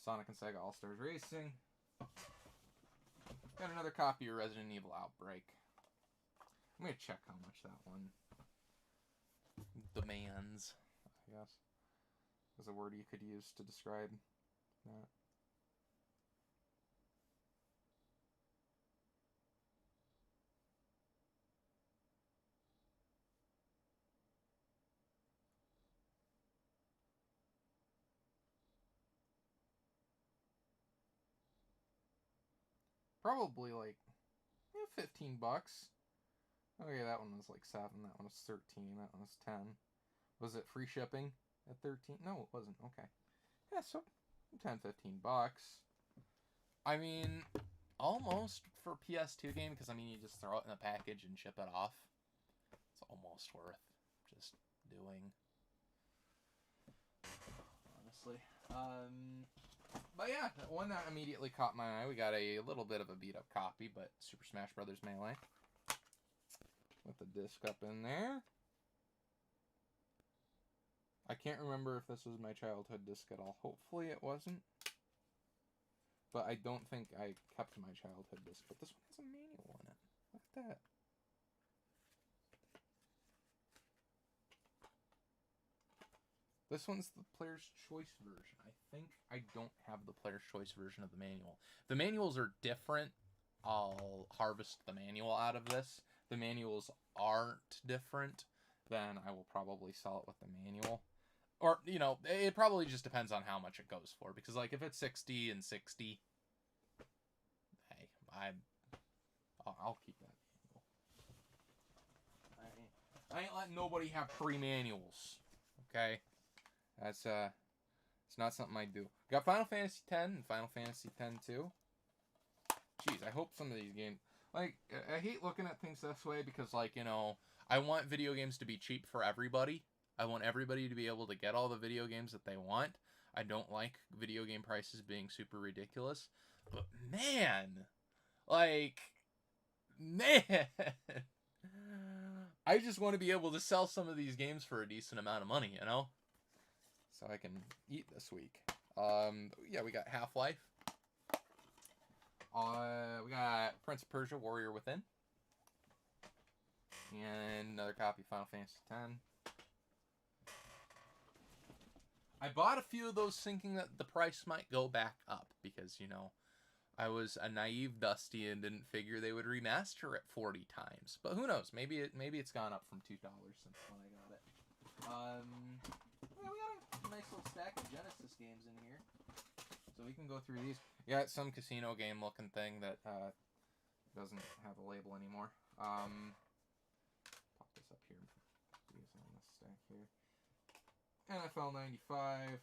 Sonic and Sega All-Stars Racing. Got another copy of Resident Evil Outbreak. I'm going to check how much that one demands, I guess. Is a word you could use to describe that. Probably like $15. Okay, that one was like 7. That one was 13. That one was 10. Was it free shipping at 13? No, it wasn't. Okay. Yeah, so 10, $15. I mean, almost for PS2 game, because I mean, you just throw it in a package and ship it off. It's almost worth just doing. Honestly. But yeah, one that immediately caught my eye. We got a little bit of a beat up copy, but Super Smash Bros. Melee. With the disc up in there. I can't remember if this was my childhood disc at all. Hopefully it wasn't. But I don't think I kept my childhood disc. But this one has a manual in it. Look at that. This one's the Player's Choice version. I think I don't have the Player's Choice version of the manual. If the manuals are different, I'll harvest the manual out of this. If the manuals aren't different, then I will probably sell it with the manual. Or, you know, it probably just depends on how much it goes for. Because, like, if it's 60 and 60, hey, I'll keep that manual. I ain't letting nobody have free manuals. Okay? That's, it's not something I do. Got Final Fantasy X and Final Fantasy X-2. Jeez, I hope some of these games... Like, I hate looking at things this way because, like, you know, I want video games to be cheap for everybody. I want everybody to be able to get all the video games that they want. I don't like video game prices being super ridiculous. But, man! Like, man! I just want to be able to sell some of these games for a decent amount of money, you know? So I can eat this week. Yeah, we got Half-Life. We got Prince of Persia: Warrior Within. And another copy of Final Fantasy X. I bought a few of those thinking that the price might go back up because, you know, I was a naive Dusty and didn't figure they would remaster it 40 times. But who knows? Maybe it's gone up from $2 since when I got it. Yeah, we got a nice little stack of Genesis games in here. So we can go through these. We got some casino game looking thing that doesn't have a label anymore. Pop this up here. These on this stack here. NFL 95.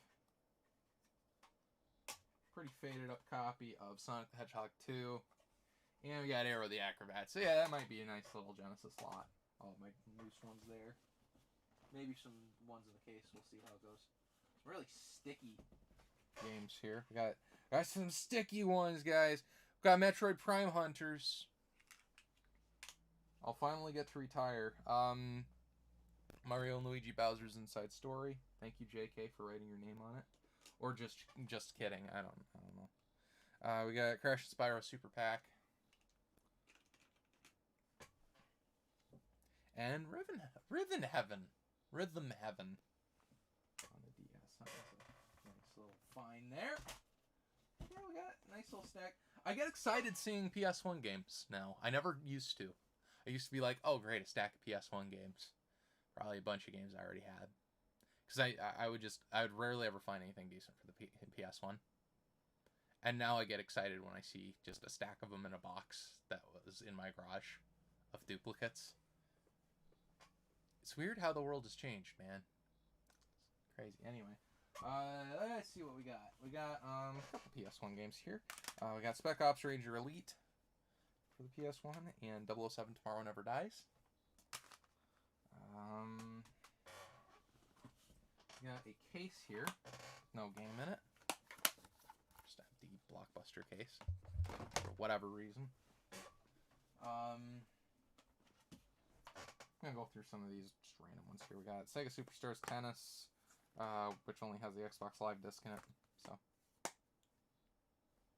Pretty faded up copy of Sonic the Hedgehog 2. And we got Aero the Acrobat. So yeah, that might be a nice little Genesis lot. All my loose ones there. Maybe some ones in the case. We'll see how it goes. Some really sticky games here. We got some sticky ones, guys. We got Metroid Prime Hunters. I'll finally get to retire. Mario and Luigi Bowser's Inside Story. Thank you, JK, for writing your name on it. Or just kidding. I don't know. We got Crash and Spyro Super Pack. And Rhythm Heaven on the DS. That was a nice little find there. Yeah, we got a nice little stack. I get excited seeing PS1 games now. I never used to. I used to be like, oh great, a stack of PS1 games. Probably a bunch of games I already had. Because I would rarely ever find anything decent for the PS1. And now I get excited when I see just a stack of them in a box that was in my garage of duplicates. It's weird how the world has changed, man. It's crazy. Anyway, let's see what we got. We got a couple PS1 games here. We got Spec Ops Ranger Elite for the PS1 and 007 Tomorrow Never Dies. We got a case here. No game in it. Just have the Blockbuster case for whatever reason. I'm gonna go through some of these just random ones here. We got Sega Superstars Tennis, which only has the Xbox Live disc in it. So,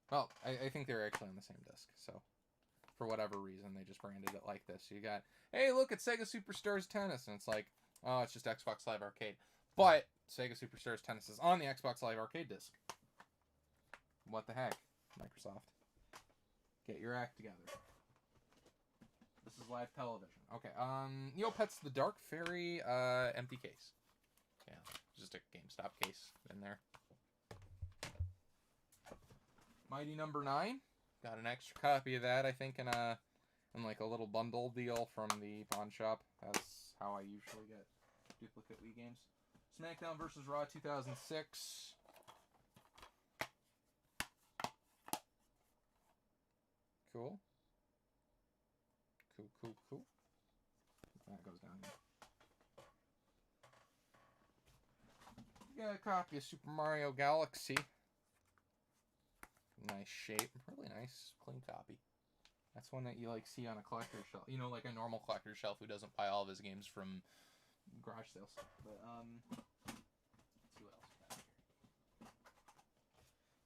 well, I think they're actually on the same disc. So, for whatever reason, they just branded it like this. So you got, hey, look, it's Sega Superstars Tennis, and it's like, oh, it's just Xbox Live Arcade. But Sega Superstars Tennis is on the Xbox Live Arcade disc. What the heck, Microsoft? Get your act together. This is live television. Okay, Neopets the Dark Fairy, empty case. Yeah, just a GameStop case in there. Mighty Number 9. Got an extra copy of that, I think, in like a little bundle deal from the pawn shop. That's how I usually get duplicate Wii games. SmackDown vs. Raw 2006. Cool. Cool. That goes down here. Got a copy of Super Mario Galaxy. Nice shape. Really nice, clean copy. That's one that you like see on a collector's shelf. You know, like a normal collector's shelf who doesn't buy all of his games from garage sales. But, let's see what else we got here.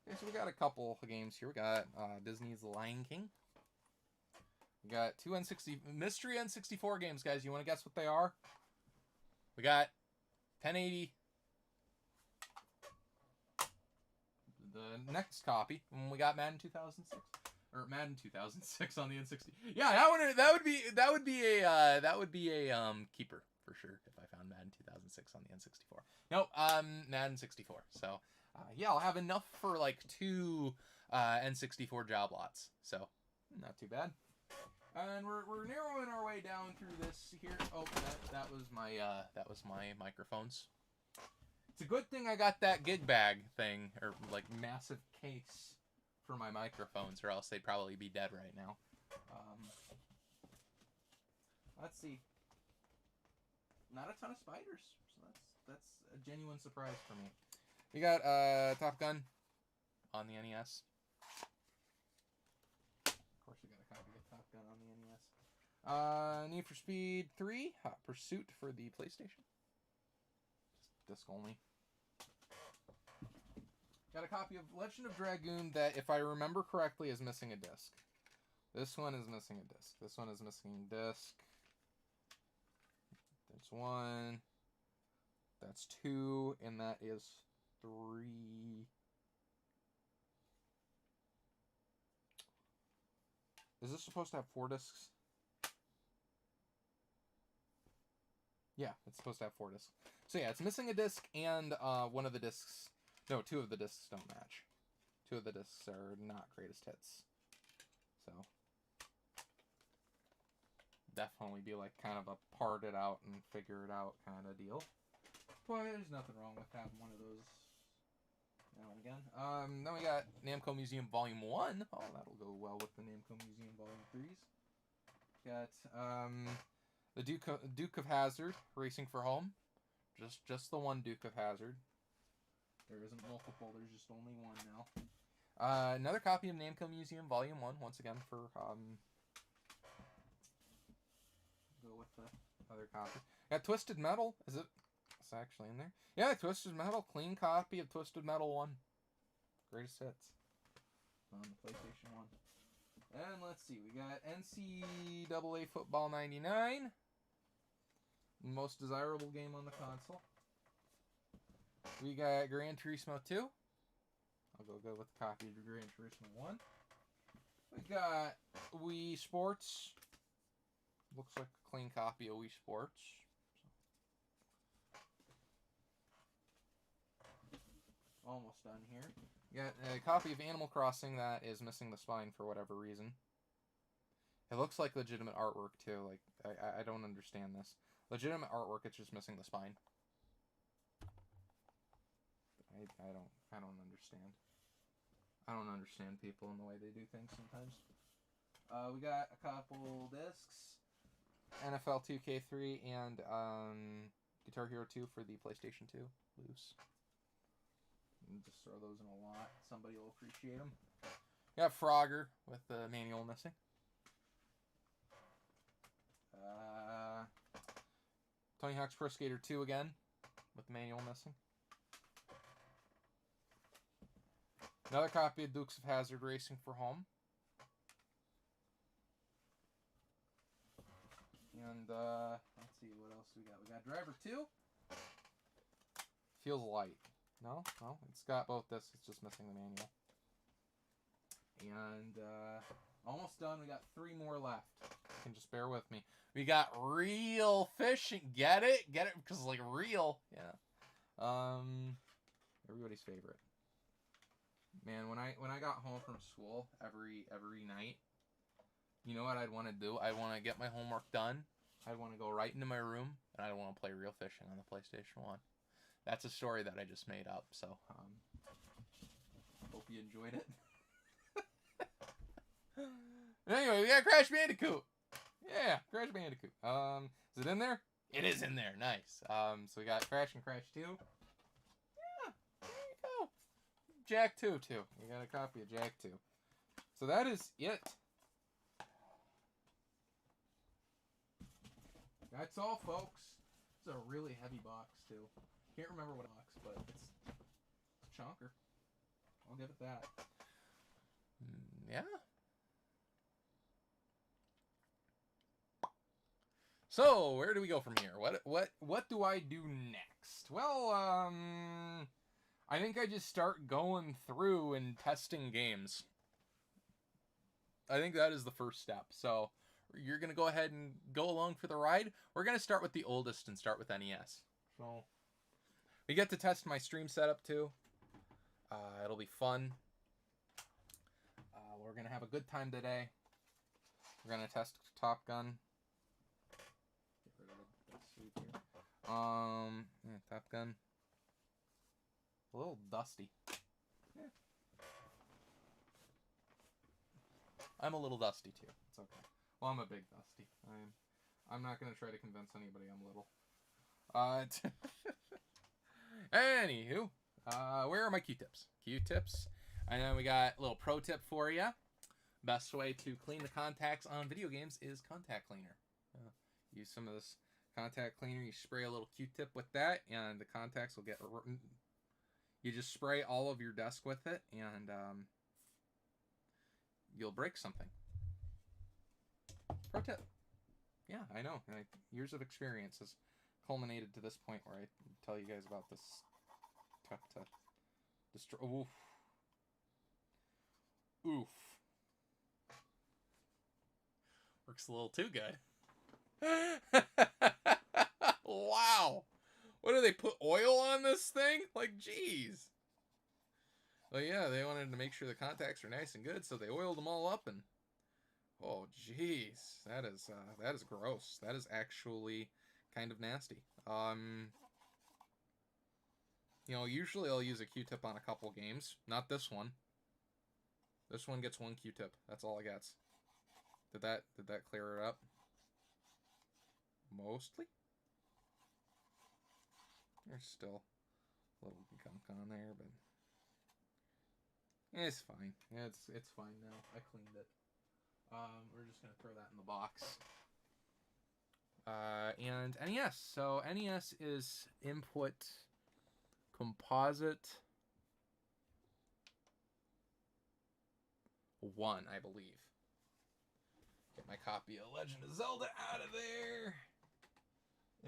Okay, so we got a couple of games here. We got Disney's The Lion King. We got two mystery N64 games, guys. You want to guess what they are? We got 1080. The next copy, when we got Madden 2006 or Madden 2006 on the N60. Yeah, that would be a keeper for sure if I found Madden 2006 on the N64. Nope, Madden 64. So yeah, I'll have enough for like 2 N64 job lots. So not too bad. And we're narrowing our way down through this here. Oh, that was my microphones. It's a good thing I got that gig bag thing, or like massive case for my microphones, or else they'd probably be dead right now. Let's see. Not a ton of spiders, so that's a genuine surprise for me. We got Top Gun on the NES. Of course, we got a copy of Top Gun on the NES. Need for Speed 3, Hot Pursuit for the PlayStation. Disc only. Got a copy of Legend of Dragoon that, if I remember correctly, is missing a disc. This one is missing a disc. This one is missing a disc. There's 1. That's 2, and that is 3. Is this supposed to have 4 discs? Yeah, it's supposed to have 4 discs. So yeah, it's missing a disc, and one of the discs... No, 2 of the discs don't match. 2 of the discs are not greatest hits. So, definitely be like kind of a part it out and figure it out kind of deal. But there's nothing wrong with having one of those now and again. Then we got Namco Museum Volume 1. Oh, that'll go well with the Namco Museum Volume 3s. Got the Duke of Hazzard, Racing for Home. Just the one Duke of Hazzard. There isn't multiple, there's just only one now. Another copy of Namco Museum Volume 1, once again for, go with the other copy. Got Twisted Metal, is it? It's actually in there. Yeah, Twisted Metal, clean copy of Twisted Metal 1. Greatest hits on the PlayStation 1. And let's see, we got NCAA Football 99. Most desirable game on the console. We got Gran Turismo 2. I'll go with a copy of Gran Turismo 1. We got Wii Sports. Looks like a clean copy of Wii Sports. Almost done here. We got a copy of Animal Crossing that is missing the spine for whatever reason. It looks like legitimate artwork too. Like I don't understand this. Legitimate artwork, it's just missing the spine. I don't understand. I don't understand people and the way they do things sometimes. We got a couple discs. NFL 2K3 and Guitar Hero 2 for the PlayStation 2 loose. And just throw those in a lot. Somebody will appreciate them. We got Frogger with the manual missing. Tony Hawk's Pro Skater 2 again with the manual missing. Another copy of Dukes of Hazzard Racing for Home. And let's see what else we got. We got Driver 2. Feels light. No, it's got both discs. It's just missing the manual. And almost done. We got 3 more left. You can just bear with me. We got Real Fishing. Get it? Get it? Because like real. Yeah. Everybody's favorite. Man, when I got home from school every night, you know what I'd want to do? I'd want to get my homework done. I'd want to go right into my room, and I'd want to play Real Fishing on the PlayStation 1. That's a story that I just made up, so hope you enjoyed it. Anyway, we got Crash Bandicoot. Yeah, Crash Bandicoot. Is it in there? It is in there. Nice. So we got Crash and Crash 2. Yeah, there you go. Jak 2 too. We got a copy of Jak 2. So that is it. That's all, folks. It's a really heavy box too. Can't remember what box, but it's a chonker. I'll give it that. Yeah. So where do we go from here? What do I do next? Well, I think I just start going through and testing games. I think that is the first step. So you're gonna go ahead and go along for the ride. We're gonna start with the oldest and start with NES. So we get to test my stream setup too. It'll be fun. We're gonna have a good time today. We're gonna test Top Gun. Get rid of the sleeve here. Yeah, Top Gun. A little dusty. Yeah. I'm a little dusty too. It's okay. Well, I'm a big dusty. I'm not gonna try to convince anybody I'm little. Anywho, where are my Q-tips? Q-tips. And then we got a little pro tip for you. Best way to clean the contacts on video games is contact cleaner. Use some of this contact cleaner. You spray a little Q-tip with that, and the contacts will get. You just spray all of your desk with it, and you'll break something. Pro tip. Yeah, I know. Years of experience has culminated to this point where I tell you guys about this. To destroy. Oof. Oof. Works a little too good. Wow. What do they put oil on this thing? Like, jeez. Well, yeah, they wanted to make sure the contacts are nice and good, so they oiled them all up and Oh, jeez. That is gross. That is actually kind of nasty. You know, usually I'll use a Q-tip on a couple games. Not this one. This one gets one Q-tip. That's all it gets. Did that clear it up? Mostly? There's still a little gunk on there, but it's fine. It's fine now. I cleaned it. We're just gonna throw that in the box. And NES. So NES is input composite 1, I believe. Get my copy of Legend of Zelda out of there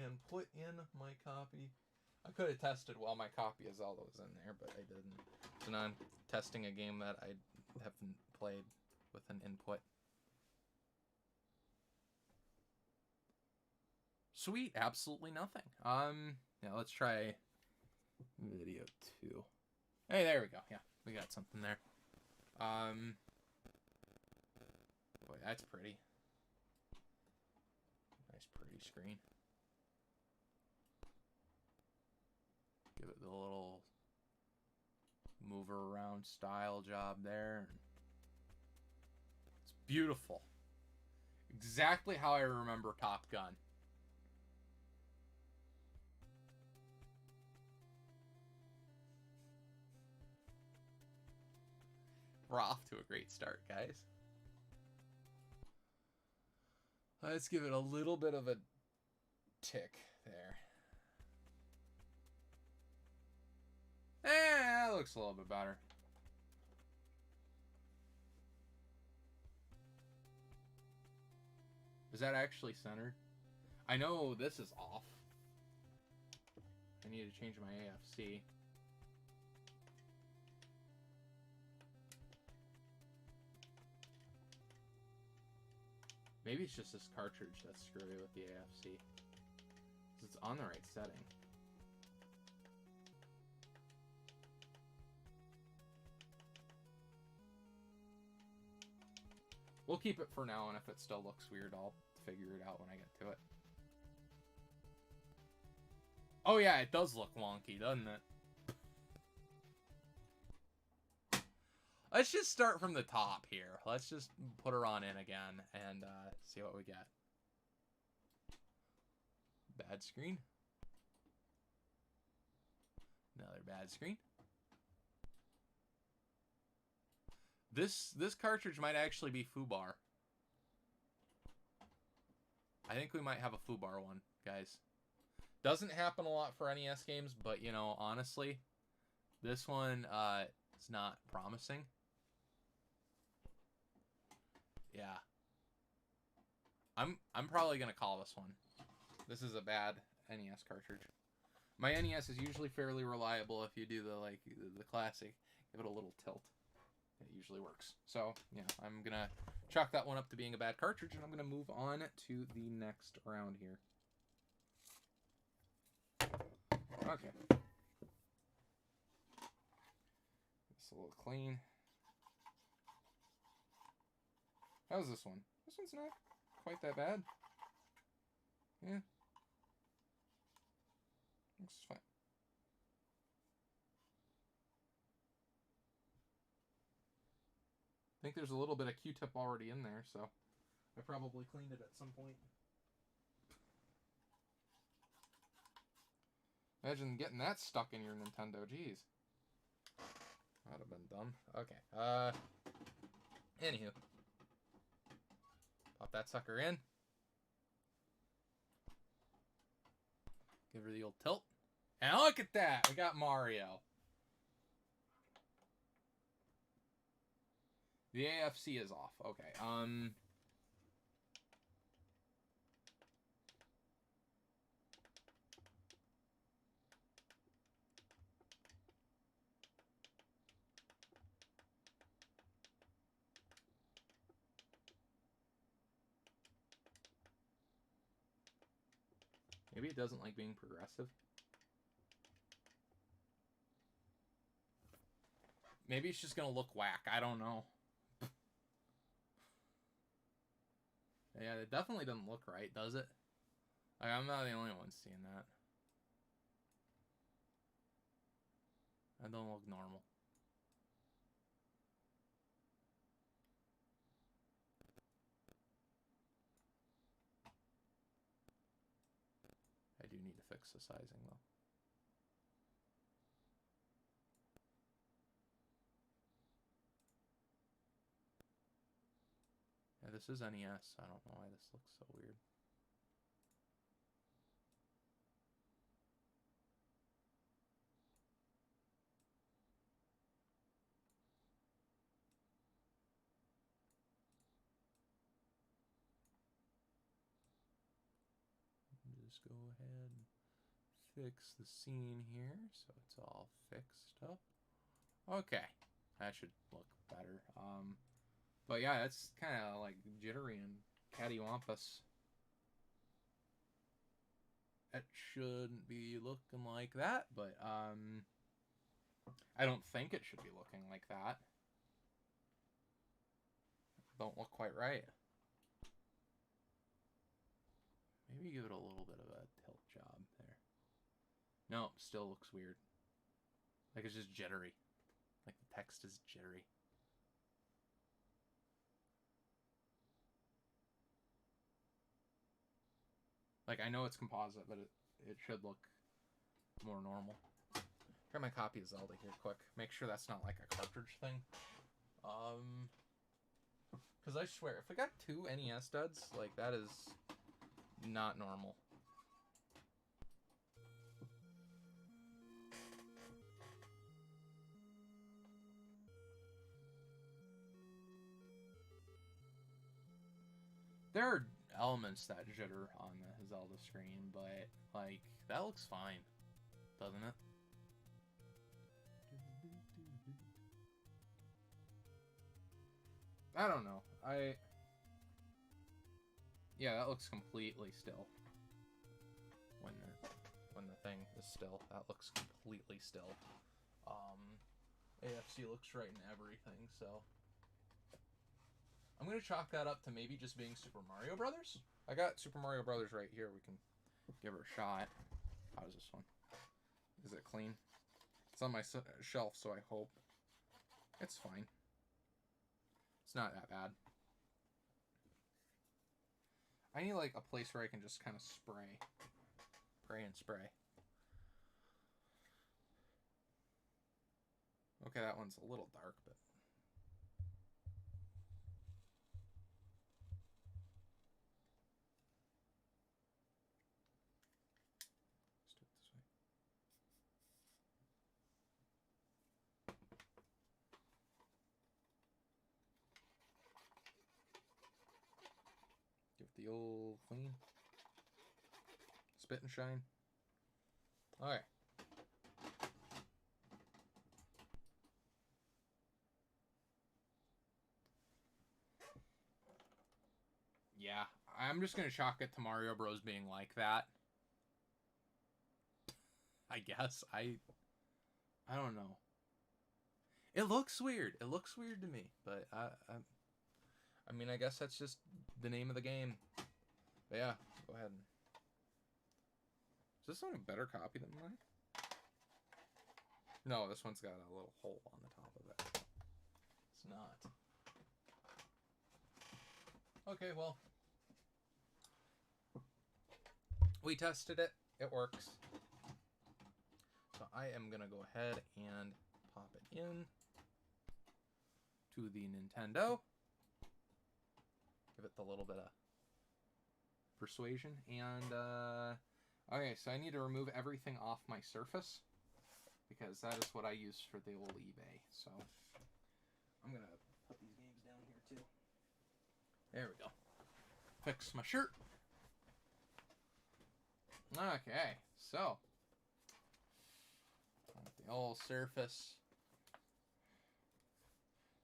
and put in my copy. I could have tested while my copy of Zelda was in there, but I didn't. So now I'm testing a game that I haven't played with an input. Sweet, absolutely nothing. Yeah, let's try video 2. Hey, there we go. Yeah, we got something there. Boy, that's pretty. Nice, pretty screen. Give it the little mover around style job there. It's beautiful. Exactly how I remember Top Gun. We're off to a great start, guys. Let's give it a little bit of a tick there. That looks a little bit better. Is that actually centered? I know this is off. I need to change my AFC. Maybe it's just this cartridge that's screwy with the AFC. Because it's on the right setting. We'll keep it for now, and if it still looks weird, I'll figure it out when I get to it. Oh yeah, it does look wonky, doesn't it? Let's just start from the top here. Let's just put her on in again and see what we get. Bad screen. Another bad screen. This cartridge might actually be FUBAR. I think we might have a FUBAR one, guys. Doesn't happen a lot for NES games, but you know, honestly, this one is not promising. Yeah. I'm probably gonna call this one. This is a bad NES cartridge. My NES is usually fairly reliable if you do the classic. Give it a little tilt. It usually works. So, yeah, I'm gonna chalk that one up to being a bad cartridge, and I'm gonna move on to the next round here. Okay. It's a little clean. How's this one? This one's not quite that bad. Yeah. Looks fine. I think there's a little bit of Q-tip already in there, so I probably cleaned it at some point. Imagine getting that stuck in your Nintendo, jeez. That'd have been dumb. Okay, anywho. Pop that sucker in. Give her the old tilt. And look at that! We got Mario. The AFC is off. Okay, maybe it doesn't like being progressive. Maybe it's just gonna look whack. I don't know. Yeah, it definitely doesn't look right, does it? Like, I'm not the only one seeing that. That don't look normal. I do need to fix the sizing, though. Yeah, this is NES. I don't know why this looks so weird. Just go ahead and fix the scene here so it's all fixed up. Okay, that should look better. But yeah, it's kind of like jittery and cattywampus. It shouldn't be looking like that, but I don't think it should be looking like that. Don't look quite right. Maybe give it a little bit of a tilt job there. No, still looks weird. Like it's just jittery. Like the text is jittery. Like I know it's composite, but it should look more normal. Try my copy of Zelda here quick. Make sure that's not like a cartridge thing. Because I swear, if I got 2 NES duds, like that is not normal. There are elements that jitter on the Zelda screen, but like that looks fine, doesn't it? I don't know. Yeah, that looks completely still. When the thing is still, that looks completely still. AFC looks right in everything, so I'm gonna chalk that up to maybe just being Super Mario Brothers. I got Super Mario Brothers right here. We can give her a shot. How is this one? Is it clean? It's on my shelf, so I hope it's fine. It's not that bad. I need like a place where I can just kind of spray. Pray and spray. Okay, that one's a little dark, but let's do it this way. Give it the old clean. Spit and shine. Alright. Yeah, I'm just gonna chalk it to Mario Bros being like that. I guess. I don't know. It looks weird. It looks weird to me, but I mean, I guess that's just the name of the game. But yeah, go ahead. Is this one a better copy than mine? No, this one's got a little hole on the top of it. It's not. Okay, well. We tested it. It works. So I am going to go ahead and pop it in to the Nintendo. Give it the little bit of persuasion. And, okay, so I need to remove everything off my Surface, because that is what I use for the old eBay. So I'm going to put these games down here too. There we go. Fix my shirt. Okay, so the old Surface,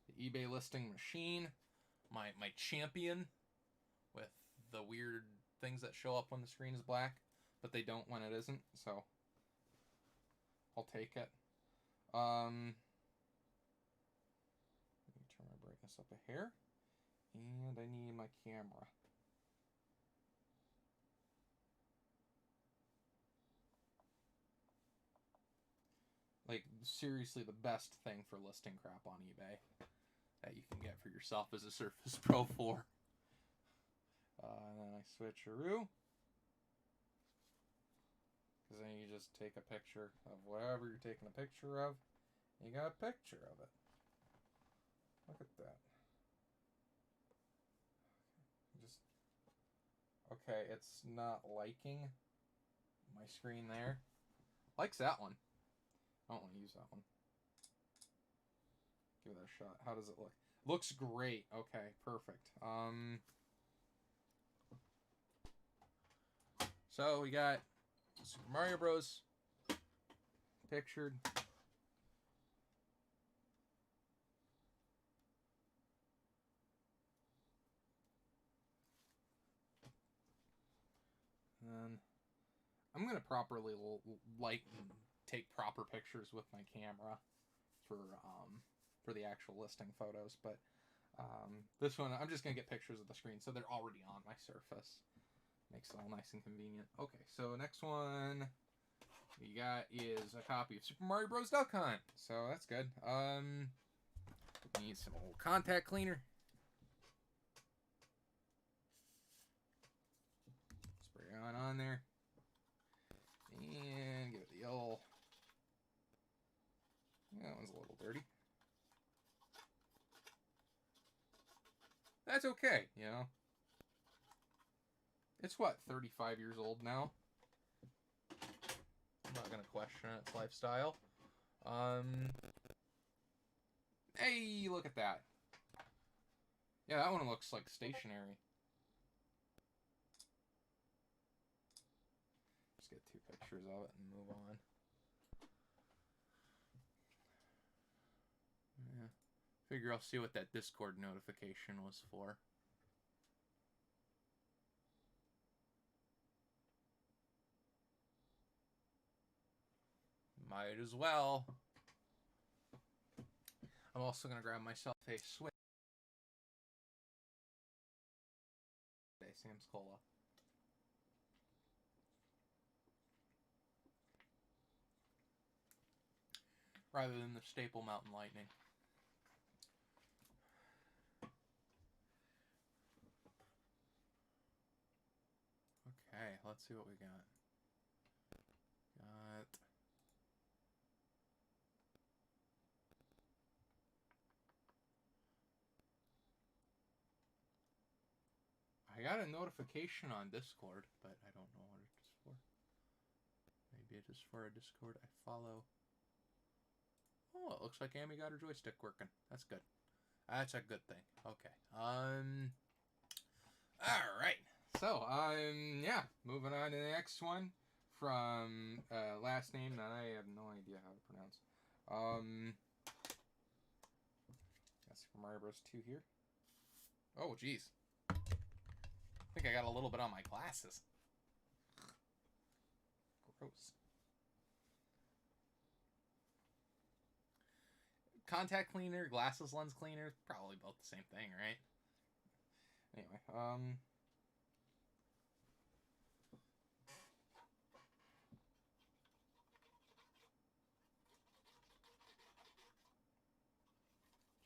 the eBay listing machine, my champion with the weird things that show up when the screen is black, but they don't when it isn't, so I'll take it. Let me turn my brightness up a hair, and I need my camera. Like, seriously, the best thing for listing crap on eBay that you can get for yourself is a Surface Pro 4. And then I switcheroo. Because then you just take a picture of whatever you're taking a picture of. You got a picture of it. Look at that. Just okay, it's not liking my screen there. Likes that one. I don't want to use that one. Give that a shot. How does it look? Looks great. Okay, perfect. So we got Super Mario Bros. Pictured. And I'm gonna properly take proper pictures with my camera for the actual listing photos, but this one I'm just gonna get pictures of the screen so they're already on my Surface. Makes it all nice and convenient. Okay, so next one we got is a copy of Super Mario Bros. Duck Hunt. So that's good. Need some old contact cleaner. Spray on there. And give it the old... That one's a little dirty. That's okay, you know. It's what, 35 years old now? I'm not gonna question its lifestyle. Hey, look at that. Yeah, that one looks like stationary. Just get 2 pictures of it and move on. Yeah. Figure I'll see what that Discord notification was for. Might as well. I'm also going to grab myself a Switch. Sam's Cola. Rather than the staple Mountain Lightning. Okay, let's see what we got. I got a notification on Discord, but I don't know what it is for. Maybe it is for a Discord I follow. Oh, it looks like Amy got her joystick working. That's good. That's a good thing. Okay. Alright. So, yeah. Moving on to the next one. From, last name that I have no idea how to pronounce. Got Super Mario Bros. 2 here. Oh, jeez. I think I got a little bit on my glasses. Gross. Contact cleaner, glasses lens cleaner, probably both the same thing, right? Anyway,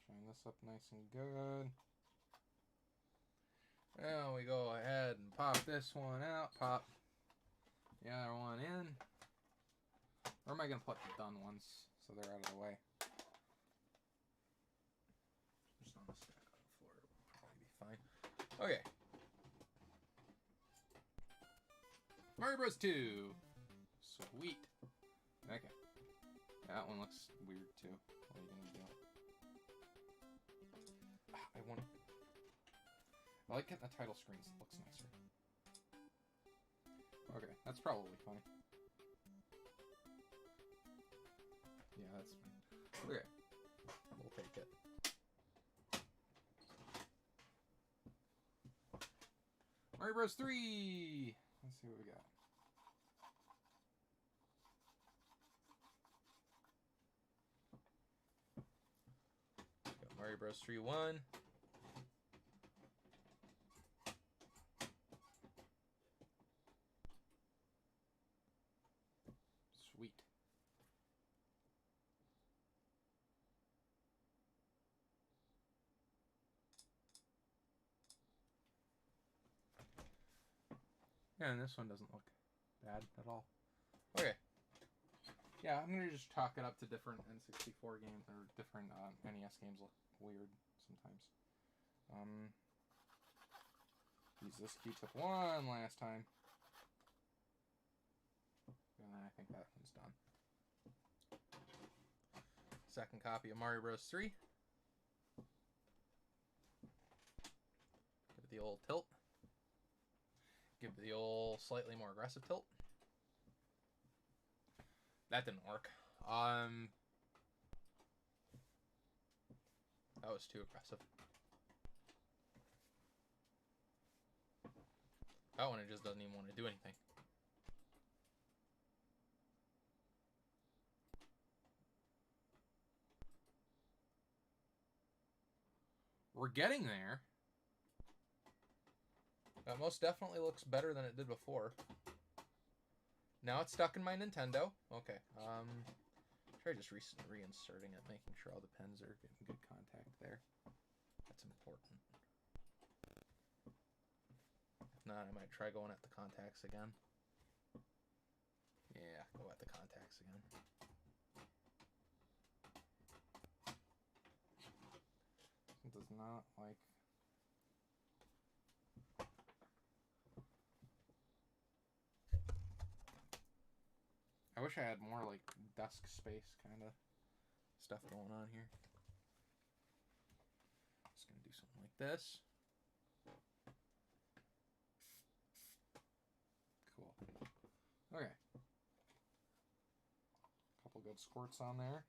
shine this up nice and good. Now we go ahead and pop this one out, pop the other one in. Or am I going to put the done ones so they're out of the way? Just on the stack on the floor, it'll probably be fine. Okay. Mario Bros. 2. Sweet. Okay. That one looks weird too. What are you going to do? I like getting the title screens. It looks nicer. Okay, that's probably fine. Yeah, that's fine. Okay. We'll take it. Mario Bros. 3! Let's see what we got. Got Mario Bros. 3 1. Sweet. Yeah, and this one doesn't look bad at all. Okay. Yeah, I'm gonna just chalk it up to different N64 games, or different NES games look weird sometimes. Use this Q-tip one last time. And then I think that one's done. Second copy of Mario Bros. 3. Give it the old tilt. Give it the old slightly more aggressive tilt. That didn't work. That was too aggressive. That one, it just doesn't even want to do anything. We're getting there. That most definitely looks better than it did before. Now it's stuck in my Nintendo. Okay. Try just reinserting it, making sure all the pins are getting good contact there. That's important. If not, I might try going at the contacts again. Yeah, go at the contacts again. It does not like... I wish I had more like desk space kind of stuff going on here. Just gonna do something like this. Cool. Okay. Couple good squirts on there.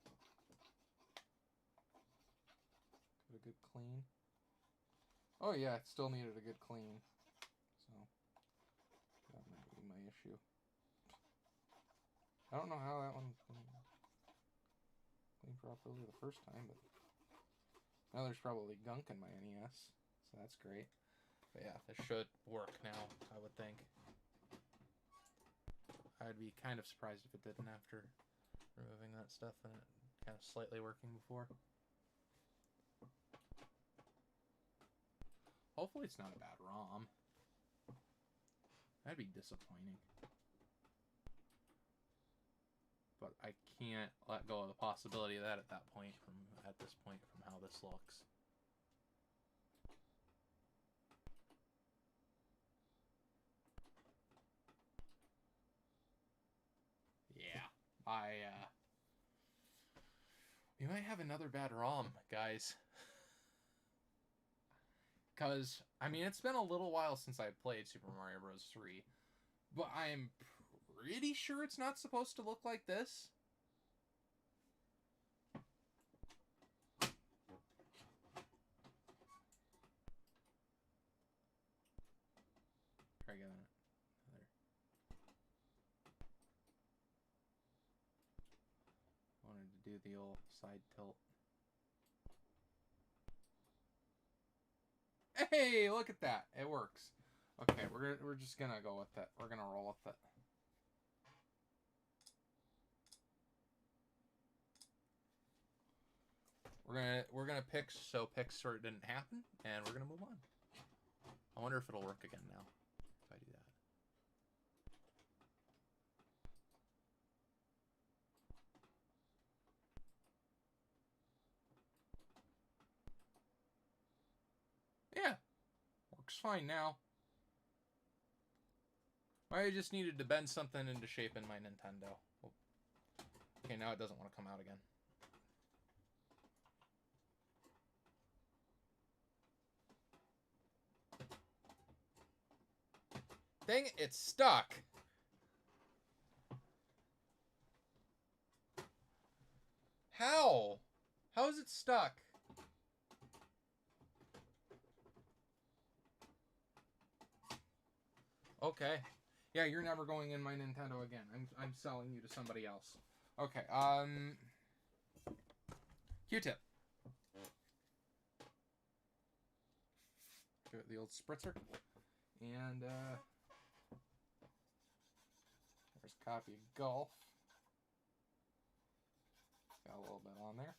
Get a good clean. Oh yeah, it still needed a good clean. So that might be my issue. I don't know how that one cleaned properly the first time, but now there's probably gunk in my NES, so that's great. But yeah, this should work now, I would think. I'd be kind of surprised if it didn't after removing that stuff and it kind of slightly working before. Hopefully it's not a bad ROM. That'd be disappointing. But I can't let go of the possibility of that at this point from how this looks. Yeah, we might have another bad ROM, guys. Because, I mean, it's been a little while since I played Super Mario Bros. 3, but I'm pretty sure it's not supposed to look like this. Try getting it. There. Wanted to do the old side tilt. Hey, look at that. It works. Okay, we're just gonna go with it. We're gonna roll with it. We're gonna pick so it didn't happen, and we're gonna move on. I wonder if it'll work again now if I do that. Yeah, works fine now. I just needed to bend something into shape in my Nintendo. Okay, now it doesn't want to come out again. Dang it, it's stuck. How? How is it stuck? Okay. Yeah, you're never going in my Nintendo again. I'm selling you to somebody else. Okay, Q-tip. Give it the old spritzer. And, there's a copy of Golf. Got a little bit on there.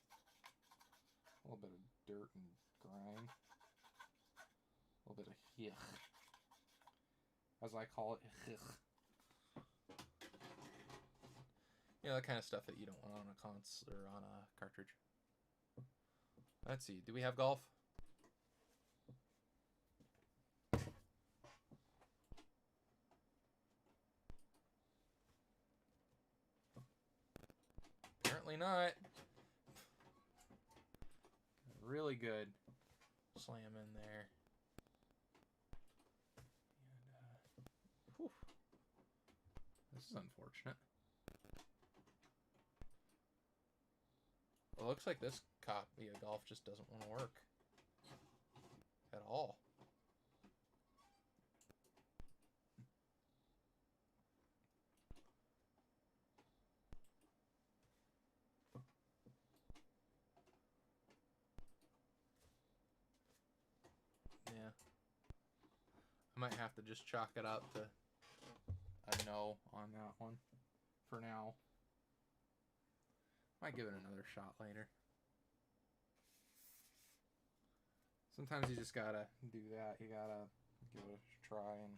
A little bit of dirt and grime. A little bit of yuck. as I call it. You know, that kind of stuff that you don't want on a console or on a cartridge. Let's see. Do we have golf? Apparently not. Really good slam in there. And, whew. This is unfortunate. It looks like this copy of golf just doesn't want to work at all. Yeah. I might have to just chalk it up to a no on that one for now. Might give it another shot later. Sometimes you just gotta do that. You gotta give it a try, and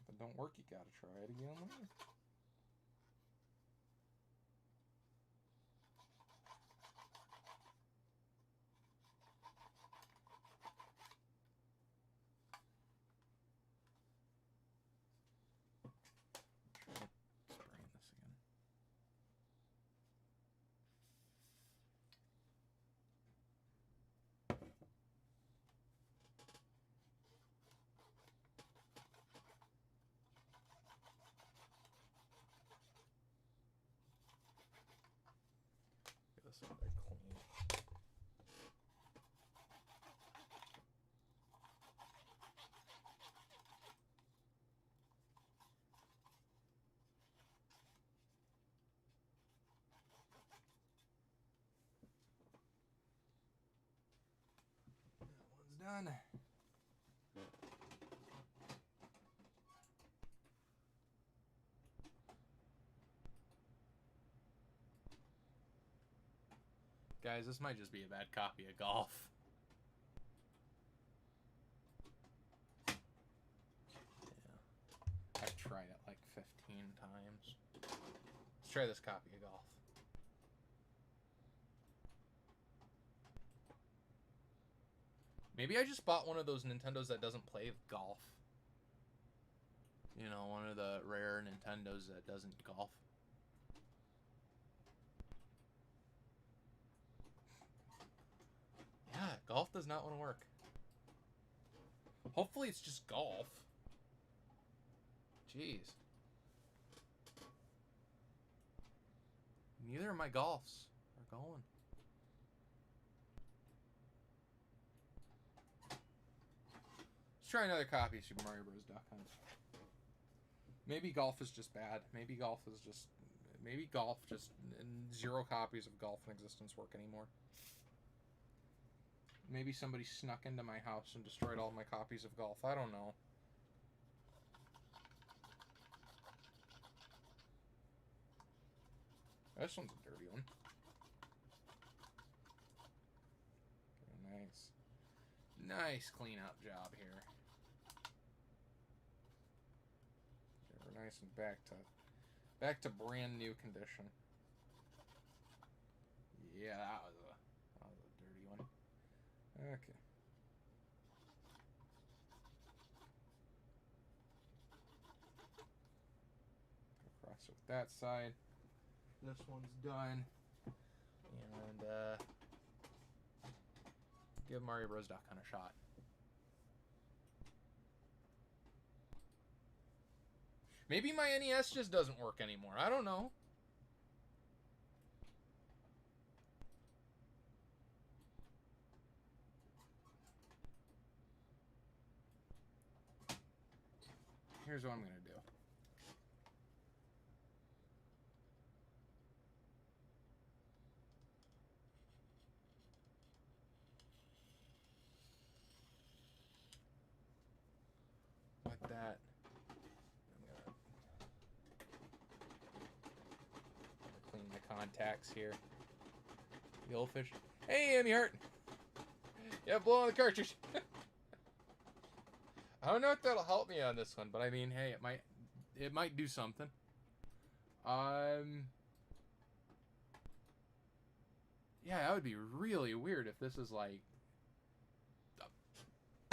if it don't work, you gotta try it again later. This one very clean. That one's done. Guys, this might just be a bad copy of golf. Yeah. I've tried it like 15 times. Let's try this copy of golf. Maybe I just bought one of those Nintendos that doesn't play golf. You know, one of the rare Nintendos that doesn't golf. Yeah, golf does not want to work. Hopefully it's just golf. Jeez. Neither of my golfs are going. Let's try another copy of Super Mario Bros. Duck Hunt. Maybe golf is just bad. Maybe golf just 0 copies of golf in existence work anymore. Maybe somebody snuck into my house and destroyed all my copies of golf. I don't know. This one's a dirty one. Okay, nice cleanup job here. Okay, we're nice and back to brand new condition. Yeah, that was a dirty one. Okay. Go across with that side. This one's done. And give Mario Bros. Duck Hunt a shot. Maybe my NES just doesn't work anymore. I don't know. Here's what I'm going to do. Like that. I'm going to clean the contacts here. The old fish. Hey, Amy Hart. Yeah, blow on the cartridge. I don't know if that'll help me on this one, but I mean, hey, it might do something. Yeah, that would be really weird if this is like...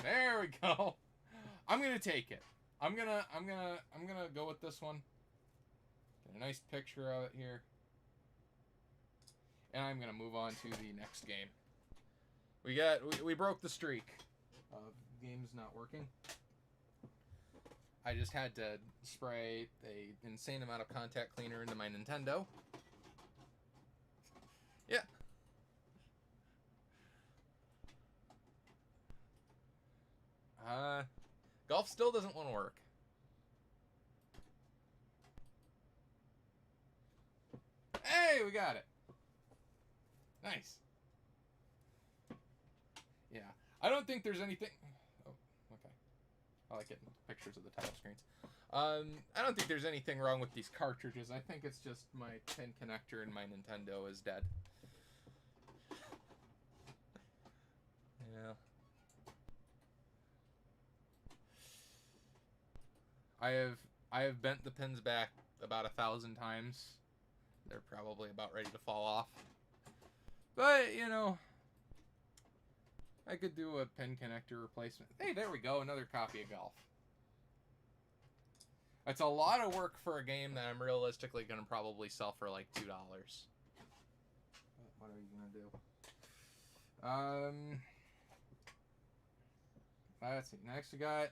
There we go. I'm gonna take it. I'm gonna go with this one. Get a nice picture of it here. And I'm gonna move on to the next game. We broke the streak of games not working. I just had to spray a insane amount of contact cleaner into my Nintendo. Yeah. Golf still doesn't want to work. Hey, we got it. Nice. Yeah. I don't think there's anything... Oh, okay. I like getting pictures of the title screens. I don't think there's anything wrong with these cartridges. I think it's just my pin connector in my Nintendo is dead. Yeah. I have bent the pins back about 1,000 times. They're probably about ready to fall off. But, you know, I could do a pin connector replacement. Hey, there we go, another copy of Golf. It's a lot of work for a game that I'm realistically going to probably sell for like $2. What are you going to do? Let's see. Next we got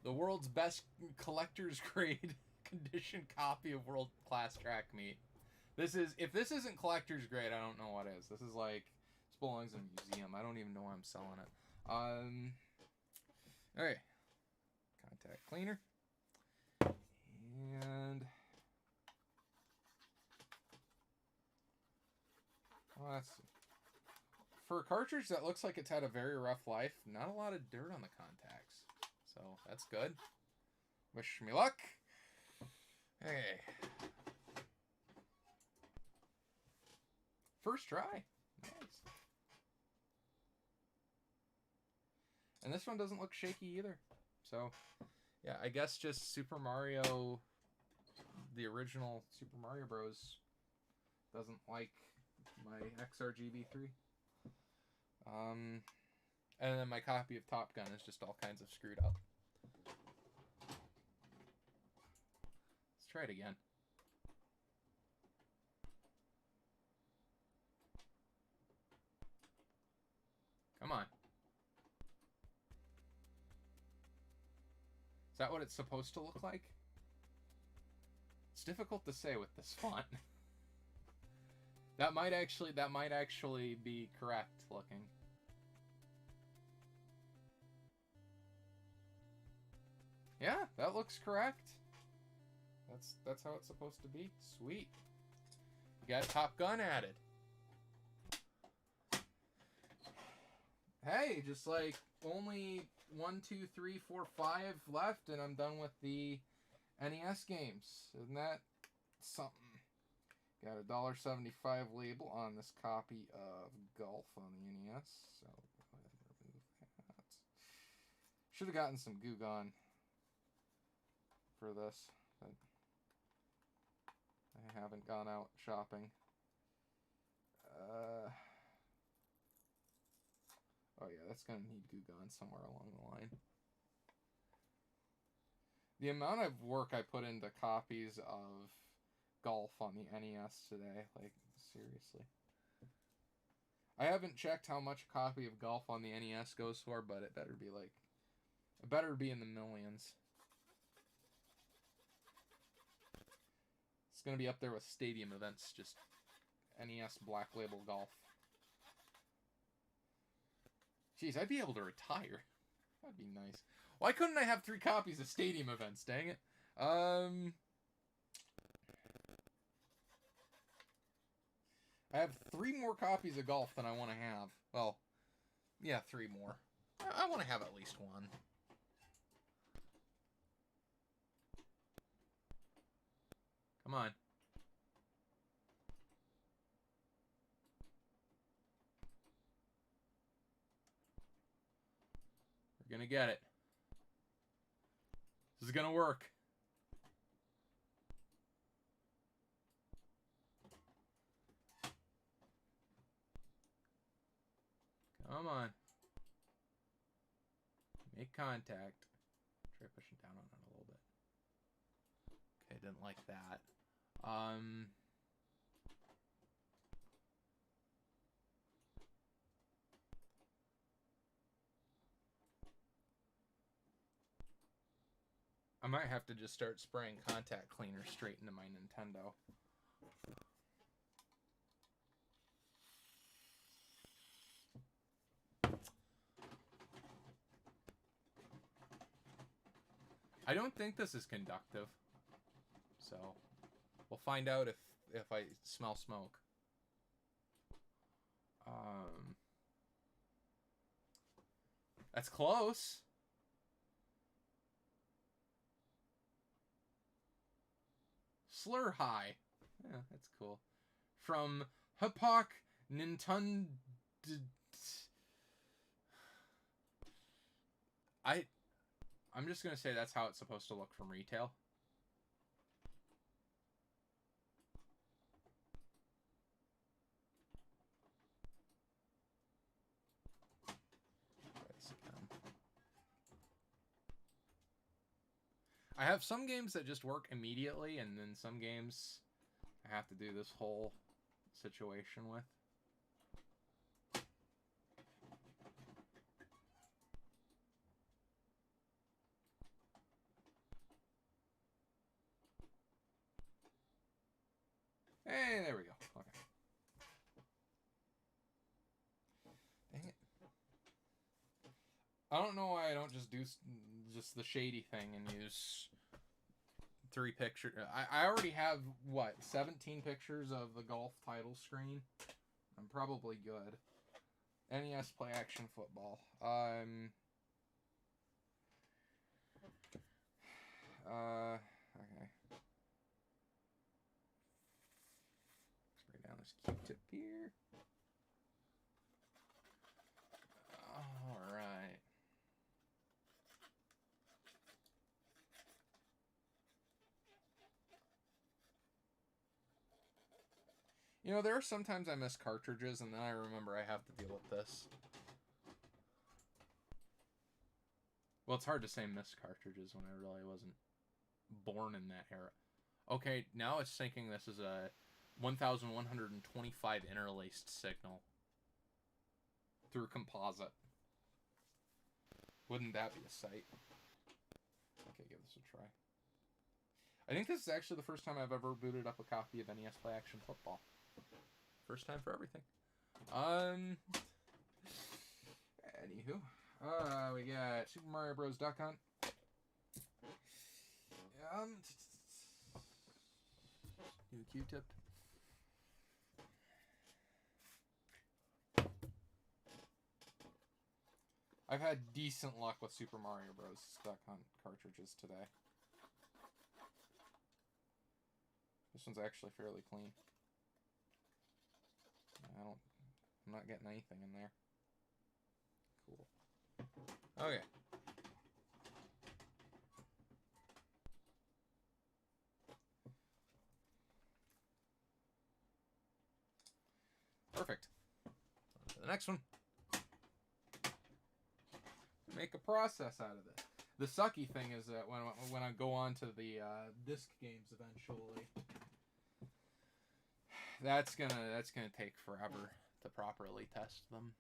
the world's best collector's grade condition copy of World Class Track Meet. If this isn't collector's grade, I don't know what is. This is like, this belongs in a museum. I don't even know why I'm selling it. Alright. Contact cleaner. And let's see. For a cartridge that looks like it's had a very rough life, not a lot of dirt on the contacts. So that's good. Wish me luck. Okay. First try. Nice. And this one doesn't look shaky either. So, yeah, I guess just Super Mario, the original Super Mario Bros. Doesn't like my XRGB3. And then my copy of Top Gun is just all kinds of screwed up. Let's try it again. Come on. Is that what it's supposed to look like? It's difficult to say with this font. That might actually be correct looking. Yeah, that looks correct. That's how it's supposed to be. Sweet. You got Top Gun added. Hey, just like only 1, 2, 3, 4, 5 left, and I'm done with the NES games. Isn't that something? Got a $1.75 label on this copy of Golf on the NES. So go ahead and remove that. Should have gotten some Goo Gone for this, but I haven't gone out shopping. Oh yeah, that's gonna need Goo Gone somewhere along the line. The amount of work I put into copies of Golf on the NES today, like, seriously. I haven't checked how much a copy of Golf on the NES goes for, but it better be in the millions. It's gonna be up there with stadium events, just NES Black Label Golf. Jeez, I'd be able to retire. That'd be nice. Why couldn't I have 3 copies of stadium events, dang it? I have 3 more copies of Golf than I want to have. Well, yeah, 3 more. I want to have at least 1. Come on. me get it. This is gonna work. Come on. Make contact. Try pushing down on it a little bit. Okay, didn't like that. I might have to just start spraying contact cleaner straight into my Nintendo. I don't think this is conductive. So, we'll find out if I smell smoke. That's close. Slur High. Yeah, that's cool. From Hapok Nintendo. I'm just gonna say that's how it's supposed to look from retail. I have some games that just work immediately, and then some games I have to do this whole situation with. Hey, there we go. Okay. Dang it. I don't know why I don't just do just the shady thing and use 3 pictures. I already have, what, 17 pictures of the golf title screen? I'm probably good. NES Play Action Football. Okay. Spray down this Q-tip here. Alright. You know, there are sometimes I miss cartridges, and then I remember I have to deal with this. Well, it's hard to say miss cartridges when I really wasn't born in that era. Okay, now it's thinking this is a 1125 interlaced signal through composite. Wouldn't that be a sight? Okay, give this a try. I think this is actually the first time I've ever booted up a copy of NES Play Action Football. First time for everything. Anywho. We got Super Mario Bros. Duck Hunt. New Q-tip. I've had decent luck with Super Mario Bros. Duck Hunt cartridges today. This one's actually fairly clean. I'm not getting anything in there. Cool. Okay. Perfect. On to the next one. Make a process out of it. The sucky thing is that when I go on to the disc games eventually, that's gonna take forever to properly test them.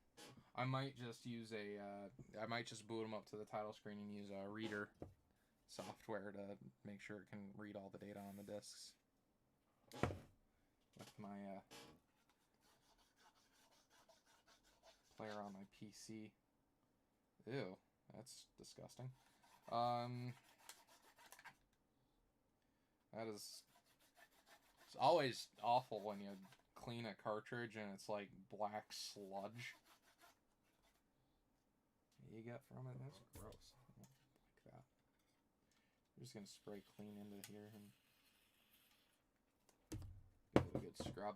I might just use I might just boot them up to the title screen and use a reader software to make sure it can read all the data on the discs. With my player on my PC. Ew, that's disgusting. That is... It's always awful when you clean a cartridge and it's like black sludge you get from it. That's gross. I don't like that. I'm just gonna spray clean into here and give it a good scrub.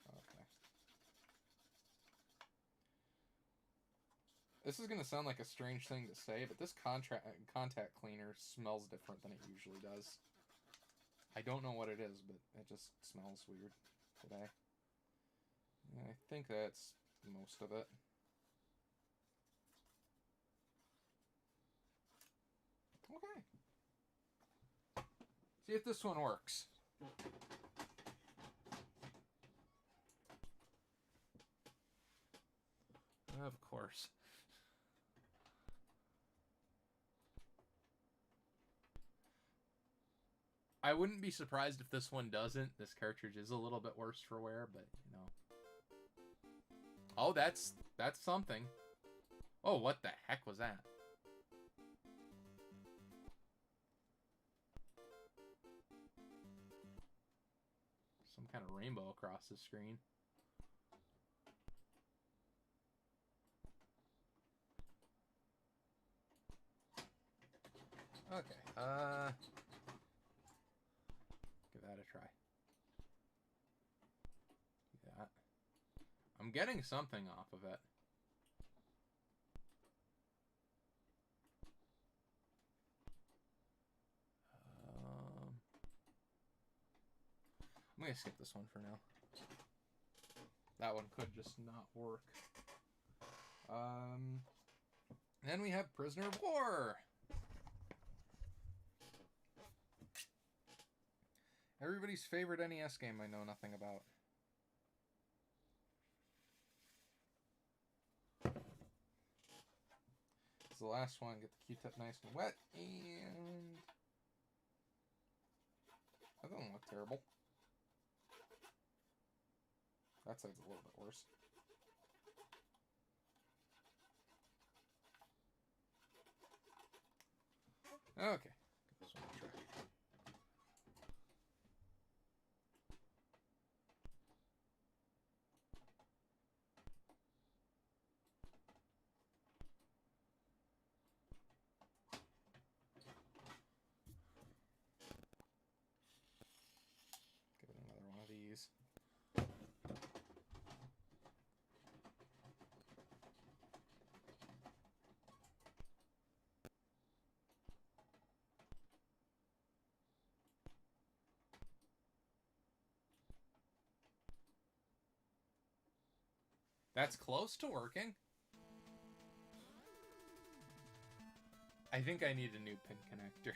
Okay. This is going to sound like a strange thing to say, but this contact cleaner smells different than it usually does. I don't know what it is, but it just smells weird today. And I think that's most of it. Okay. See if this one works. Of course. I wouldn't be surprised if this one doesn't. This cartridge is a little bit worse for wear, but, you know. Oh, that's something. Oh, what the heck was that? Some kind of rainbow across the screen. Okay, give that a try. Do that. I'm getting something off of it. I'm gonna skip this one for now. That one could just not work. Then we have Prisoner of War. Everybody's favorite NES game I know nothing about. It's the last one. Get the Q-tip nice and wet, and that doesn't look terrible. That side's a little bit worse. Okay, give this one a try. Give it another one of these. That's close to working. I think I need a new pin connector.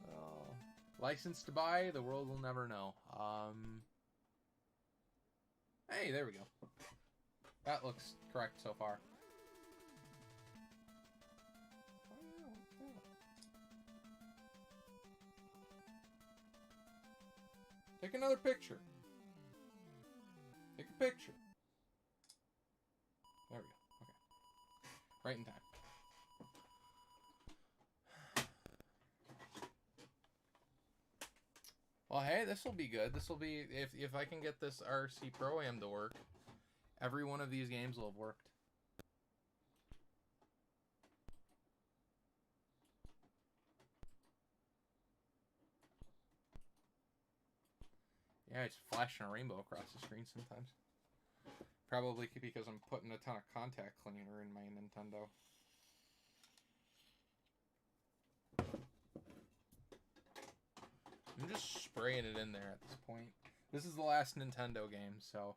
Oh. License to buy, the world will never know. Hey, there we go. That looks correct so far. Take another picture. Take a picture. There we go. Okay. Right in time. Well, hey, this will be good. This will be, if I can get this RC Pro-Am to work, every one of these games will have worked. Yeah, it's flashing a rainbow across the screen sometimes. Probably because I'm putting a ton of contact cleaner in my Nintendo. I'm just spraying it in there at this point. This is the last Nintendo game, so...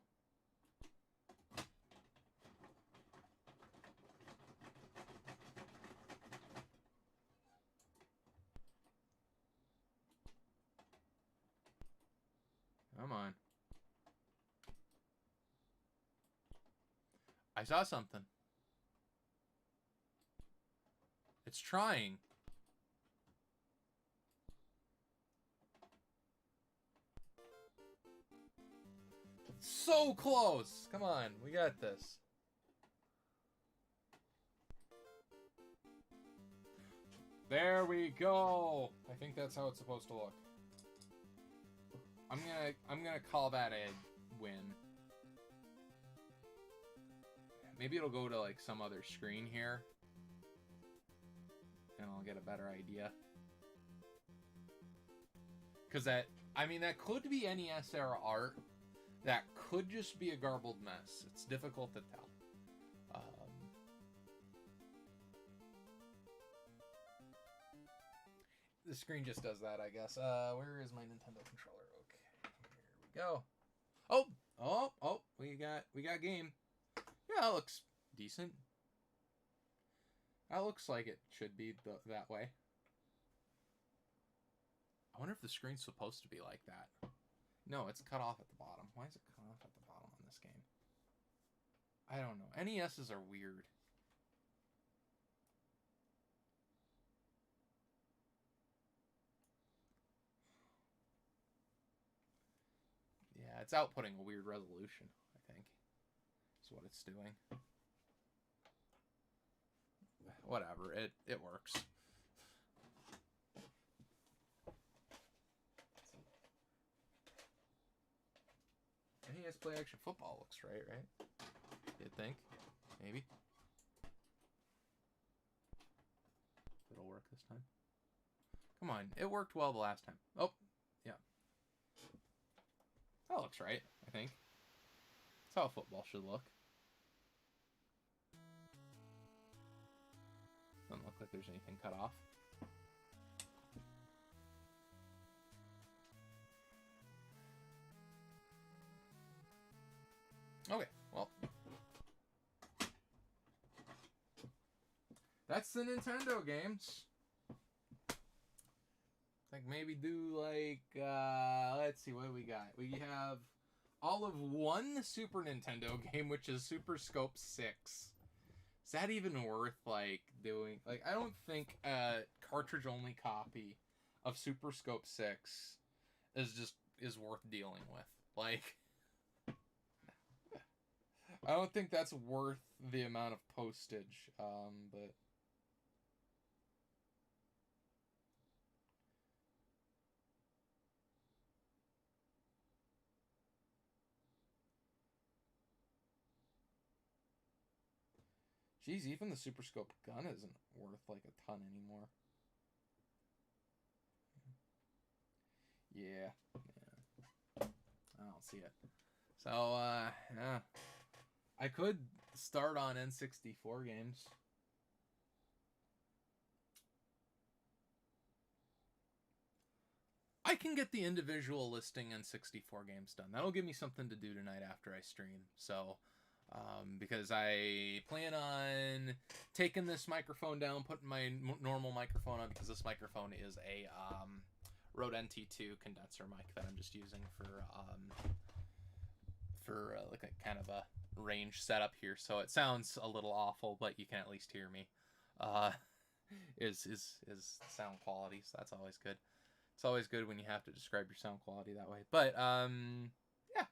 Come on. I saw something. It's trying. So close! Come on, we got this. There we go! I think that's how it's supposed to look. I'm gonna call that a win. Maybe it'll go to like some other screen here, and I'll get a better idea. Cause that could be NES era art. That could just be a garbled mess. It's difficult to tell. The screen just does that, I guess. Where is my Nintendo controller? Okay, here we go. Oh, we got game. Yeah, that looks decent. That looks like it should be that way. I wonder if the screen's supposed to be like that. No, it's cut off at the bottom. Why is it cut off at the bottom on this game? I don't know. NESs are weird. Yeah, it's outputting a weird resolution, I think. Is what it's doing. Whatever, it works. NES Play Action Football looks right? You'd think. Maybe. It'll work this time. Come on, it worked well the last time. Oh, yeah. That looks right, I think. That's how football should look. Doesn't look like there's anything cut off. Okay, well. That's the Nintendo games. Like maybe do like, let's see, what do we got? We have all of one Super Nintendo game, which is Super Scope 6. Is that even worth, like, doing? Like, I don't think a cartridge-only copy of Super Scope 6 is worth dealing with. Like, I don't think that's worth the amount of postage, but... Geez, even the Super Scope gun isn't worth, like, a ton anymore. Yeah. I don't see it. So, yeah. I could start on N64 games. I can get the individual listing N64 games done. That'll give me something to do tonight after I stream. So... because I plan on taking this microphone down, putting my normal microphone on, because this microphone is a Rode NT2 condenser mic that I'm just using for like a kind of a range setup here. So it sounds a little awful, but you can at least hear me. Is sound quality, so that's always good. It's always good when you have to describe your sound quality that way. But yeah.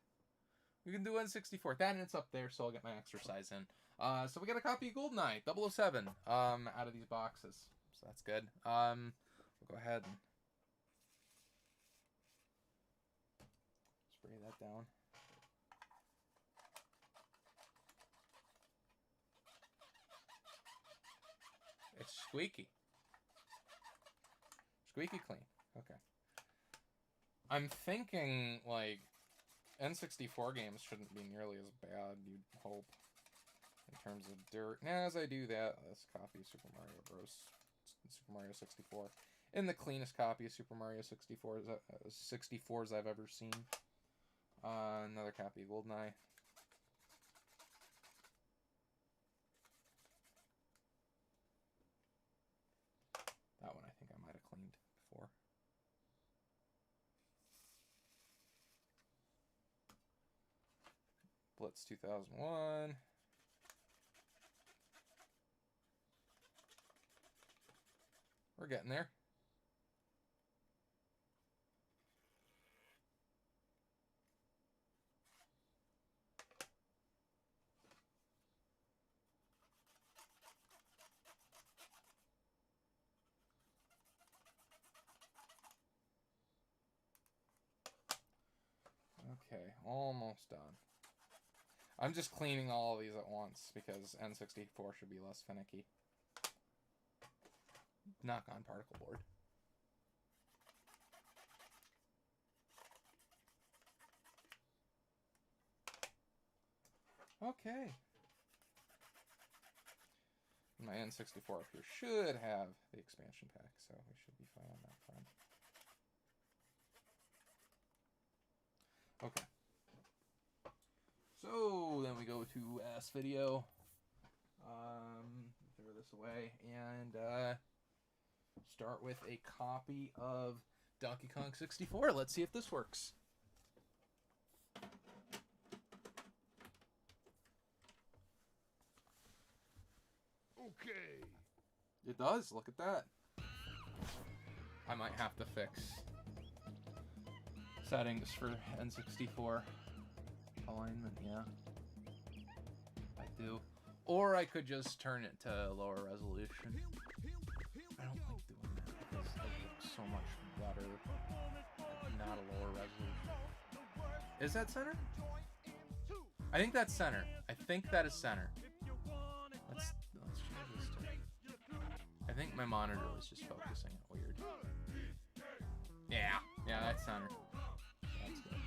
We can do N64. That and it's up there, so I'll get my exercise in. So we got a copy of GoldenEye 007 out of these boxes. So that's good. We'll go ahead and spray that down. It's squeaky. Squeaky clean. Okay. I'm thinking, like... N64 games shouldn't be nearly as bad, you'd hope, in terms of dirt. Now, as I do that, let's copy Super Mario Bros. Super Mario 64. In the cleanest copy of Super Mario 64's I've ever seen. Another copy of GoldenEye. That one I think I might have cleaned before. Blitz 2001. We're getting there. Okay, almost done. I'm just cleaning all of these at once because N64 should be less finicky. Knock on particle board. Okay. My N64 up here should have the expansion pack, so we should be fine on that front. Okay. So then we go to S video. Throw this away and start with a copy of Donkey Kong 64. Let's see if this works. Okay. It does. Look at that. I might have to fix settings for N64 alignment. Yeah, I do. Or I could just turn it to lower resolution. I don't like doing that because it looks so much better. Not a lower resolution. Is that center? I think that's center. I think that is center. Let's change this to. I think my monitor was just focusing it weird. Yeah, that's center. That's good.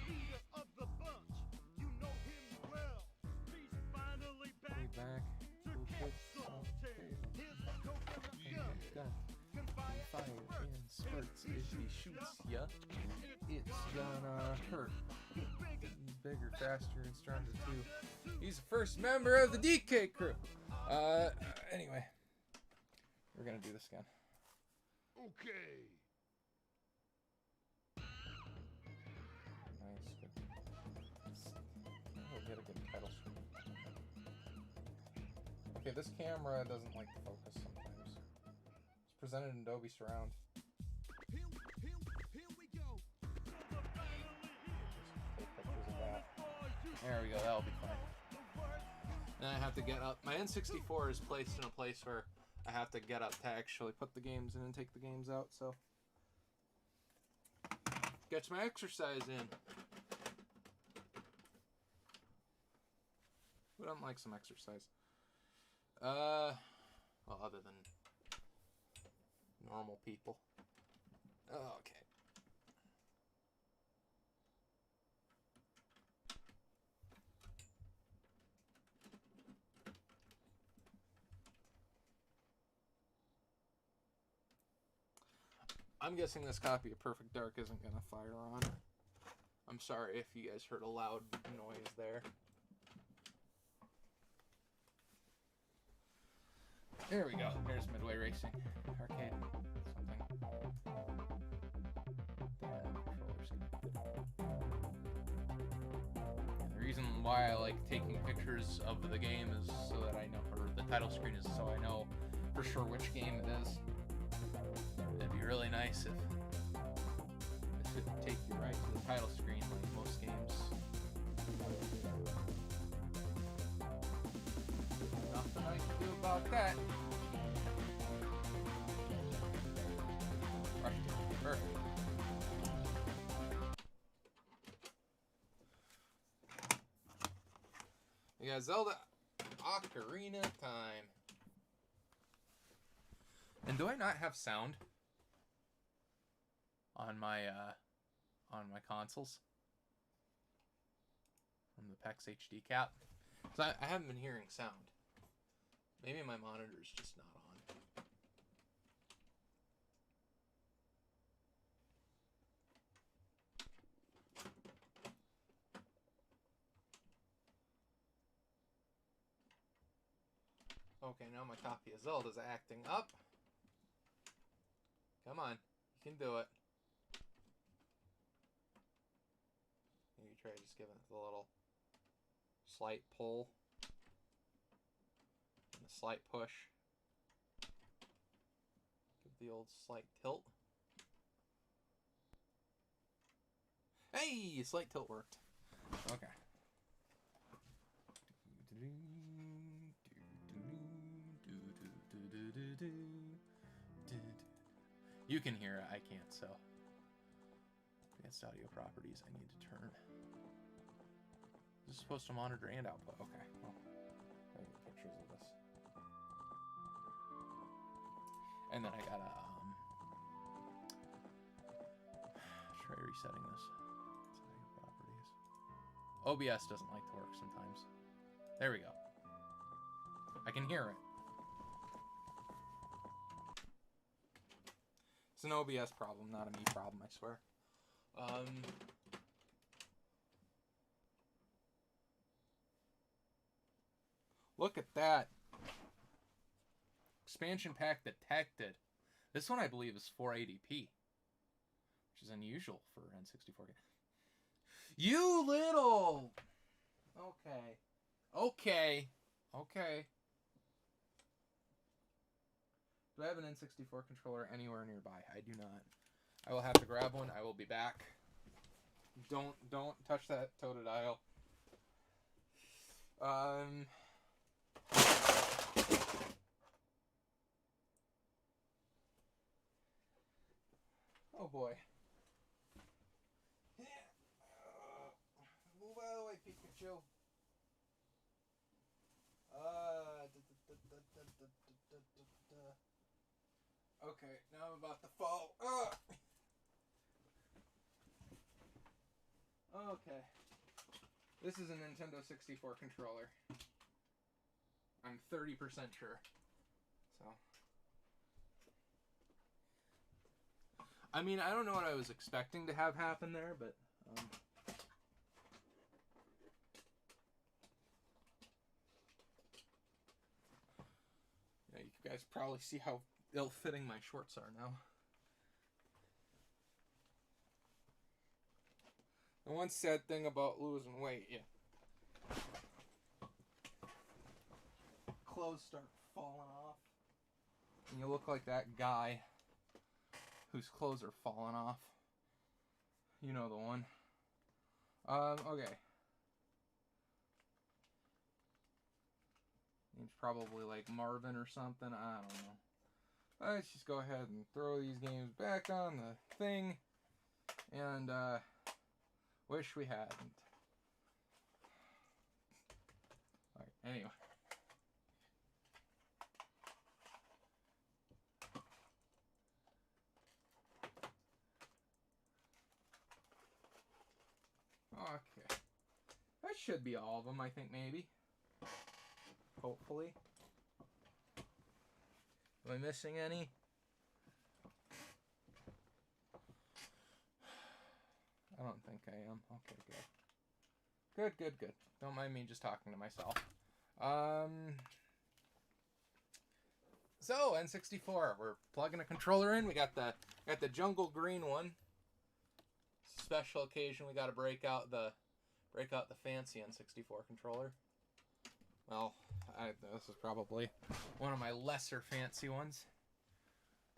Way back. Fire in spurts if he shoots ya. It's gonna hurt. He's bigger, faster, and stronger too. He's the first member of the DK crew. Anyway. We're gonna do this again. Okay. Nice, good. We'll get a good title screen. Okay, this camera doesn't like to focus sometimes. It's presented in Adobe Surround. Here we go. Just take pictures of that. There we go, that'll be fine. Then I have to get up. My N64 is placed in a place where I have to get up to actually put the games in and take the games out, so gets my exercise in. Who doesn't like some exercise? Well, other than normal people. Okay. I'm guessing this copy of Perfect Dark isn't gonna fire on. I'm sorry if you guys heard a loud noise there. There we go. There's Midway Racing Arcade. Something. And the reason why I like taking pictures of the game is so that I know, or the title screen is so I know for sure which game it is. It'd be really nice if it would take you right to the title screen like most games. Nothing I can do about that. Perfect. We got Zelda Ocarina of Time. And do I not have sound on my consoles from the PEX HD cap? Because I haven't been hearing sound. Maybe my monitor's just not on. Okay, now my copy of Zelda's acting up. Come on, you can do it. Maybe try just giving it a little slight pull and a slight push. Give the old slight tilt. Hey, slight tilt worked. Okay. You can hear it, I can't, so. Advanced audio properties, I need to turn. This is supposed to monitor and output. Okay, well, I get pictures of this. And then I gotta, try resetting this. Audio properties. OBS doesn't like to work sometimes. There we go. I can hear it. It's an OBS problem, not a me problem, I swear. Look at that. Expansion pack detected. This one, I believe, is 480p, which is unusual for N64. You little... Okay. Okay. Okay. Do I have an N64 controller anywhere nearby? I do not. I will have to grab one. I will be back. Don't touch that Totodile. Oh boy. Move out of the way, Pikachu. Okay, now I'm about to fall. Okay. This is a Nintendo 64 controller. I'm 30% sure. So. I mean, I don't know what I was expecting to have happen there, but... yeah, you guys probably see how ill-fitting my shorts are now. The one sad thing about losing weight, yeah. Clothes start falling off. And you look like that guy whose clothes are falling off. You know the one. Okay. It's probably like Marvin or something. I don't know. Let's just go ahead and throw these games back on the thing. And, wish we hadn't. Alright, anyway. Okay. That should be all of them, I think, maybe. Hopefully. Am I missing any? I don't think I am. Okay, good. Good. Don't mind me just talking to myself. So, N64. We're plugging a controller in. We got the jungle green one. Special occasion, we got to break out the fancy N64 controller. Well, this is probably one of my lesser fancy ones,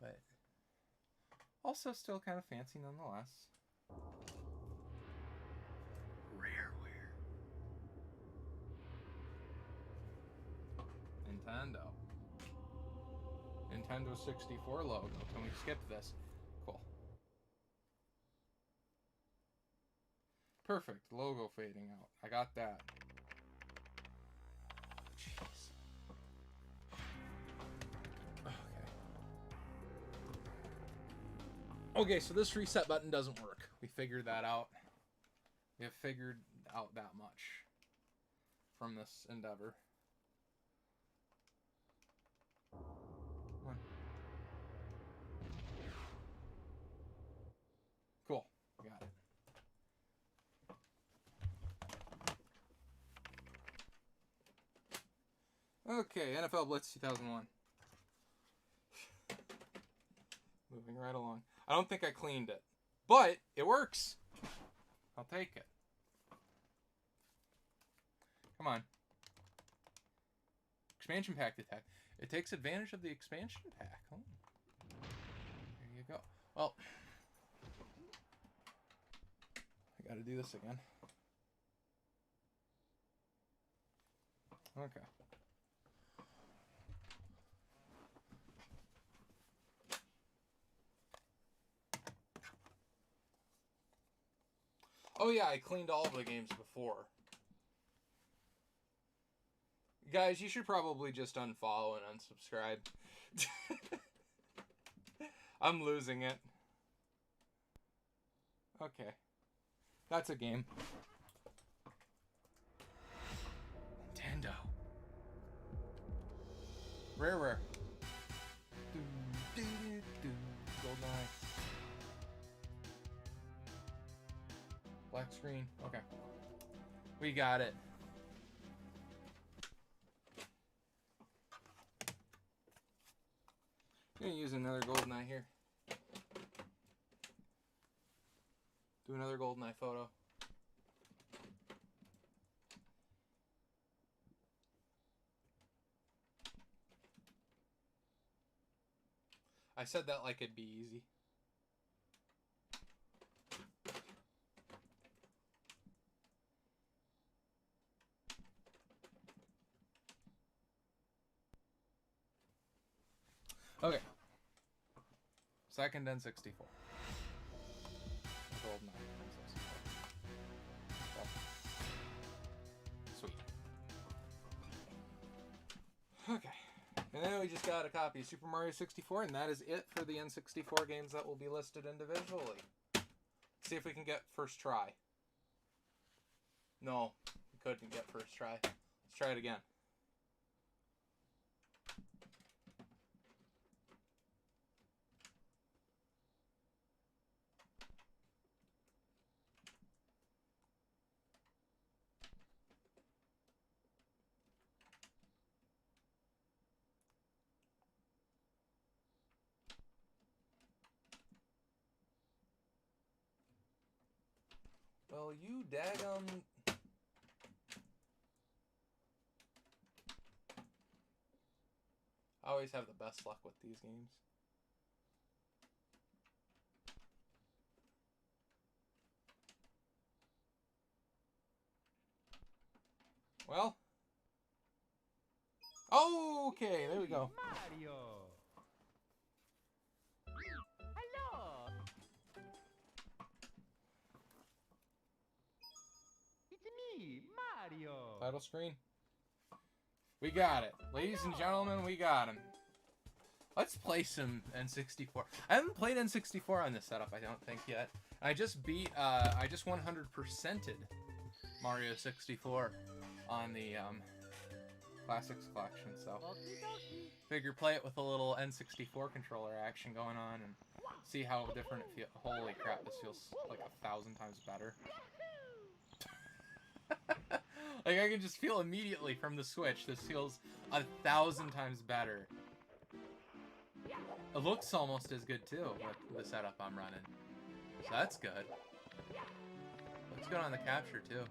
but also still kind of fancy nonetheless. Rareware. Nintendo 64 logo. Can we skip this? Cool. Perfect. Logo fading out. I got that. Jeez. Okay, so this reset button doesn't work. We figured that out. We have figured out that much from this endeavor. Come on. Cool. Got it. Okay, NFL Blitz 2001. Moving right along. I don't think I cleaned it, but it works. I'll take it. Come on. Expansion pack attack. It takes advantage of the expansion pack. Oh. There you go. Well, I gotta do this again. Okay. Oh yeah, I cleaned all of the games before. Guys, you should probably just unfollow and unsubscribe. I'm losing it. Okay. That's a game. Nintendo. Rare. GoldenEye. Black screen. Okay. We got it. I'm gonna use another GoldenEye here. Do another GoldenEye photo. I said that like it'd be easy. Okay. Second N64. GoldenEye N64. Oh. Sweet. Okay. And then we just got a copy of Super Mario 64, and that is it for the N64 games that will be listed individually. See if we can get first try. No, we couldn't get first try. Let's try it again. Well, you daggum... I always have the best luck with these games. Well. Okay, there we go. Mario. Hello. It's me, Mario. Title screen. We got it. Ladies and gentlemen, we got him. Let's play some N64. I haven't played N64 on this setup, I don't think, yet. I just beat, I just 100%ed Mario 64 on the, Classics collection, so figure play it with a little N64 controller action going on and see how different it feels. Holy crap, this feels like 1,000 times better. Like, I can just feel immediately from the Switch, this feels 1,000 times better. It looks almost as good, too, with the setup I'm running. So that's good. Looks good on the capture, too.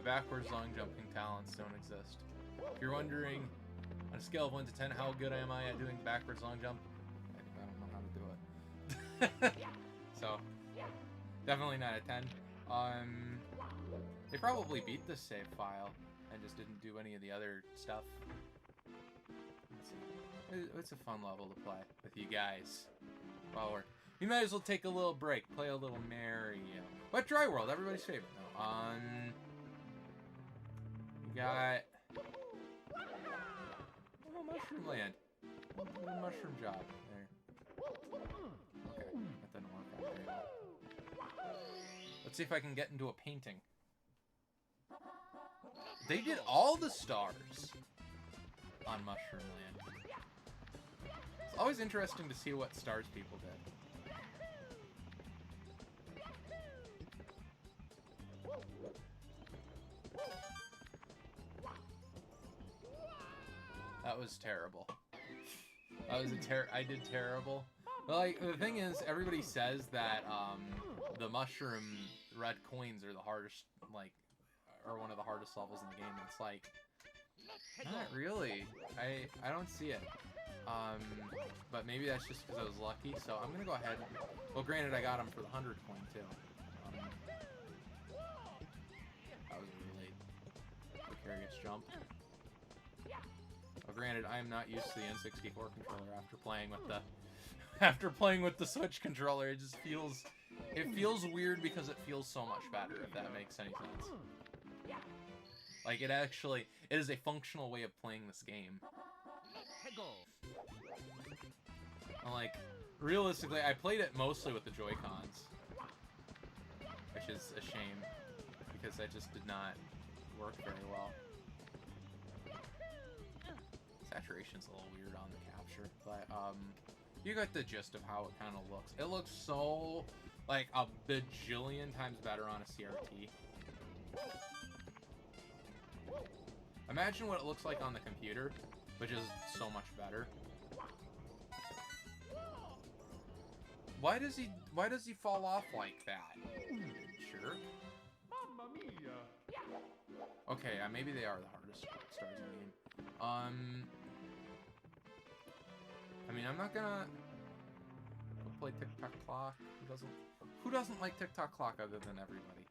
Backwards long jumping talents don't exist. If you're wondering, on a scale of 1 to 10, how good am I at doing the backwards long jump? I don't know how to do it. So, definitely not a 10. They probably beat the save file and just didn't do any of the other stuff. Let's see. It's a fun level to play with you guys. We might as well take a little break, play a little Mario. What Dry World? Everybody's favorite. No, got Mushroom Land. Mushroom job there. Okay, that didn't work out very well. Let's see if I can get into a painting. They did all the stars on Mushroom Land. It's always interesting to see what stars people did. That was terrible. That was I did terrible. But, like, the thing is, everybody says that the mushroom red coins are the hardest, like, or one of the hardest levels in the game. It's like, not really. I don't see it. But maybe that's just because I was lucky. So I'm gonna go ahead. Well, granted, I got them for the 100 coin too. That was a really precarious jump. Well, granted, I am not used to the N64 controller after playing with the After playing with the Switch controller, it just feels... It feels weird because it feels so much better, if that makes any sense. Like, it actually... It is a functional way of playing this game. And, like, realistically, I played it mostly with the Joy-Cons. Which is a shame, because that just did not work very well. Saturation's a little weird on the capture, but, you got the gist of how it kind of looks. It looks so, like, a bajillion times better on a CRT. Imagine what it looks like on the computer, which is so much better. Why does he fall off like that? Sure. Mamma mia! Okay, maybe they are the hardest stars in the game. I mean, I'm not gonna play TikTok Clock. Who doesn't like TikTok Clock other than everybody?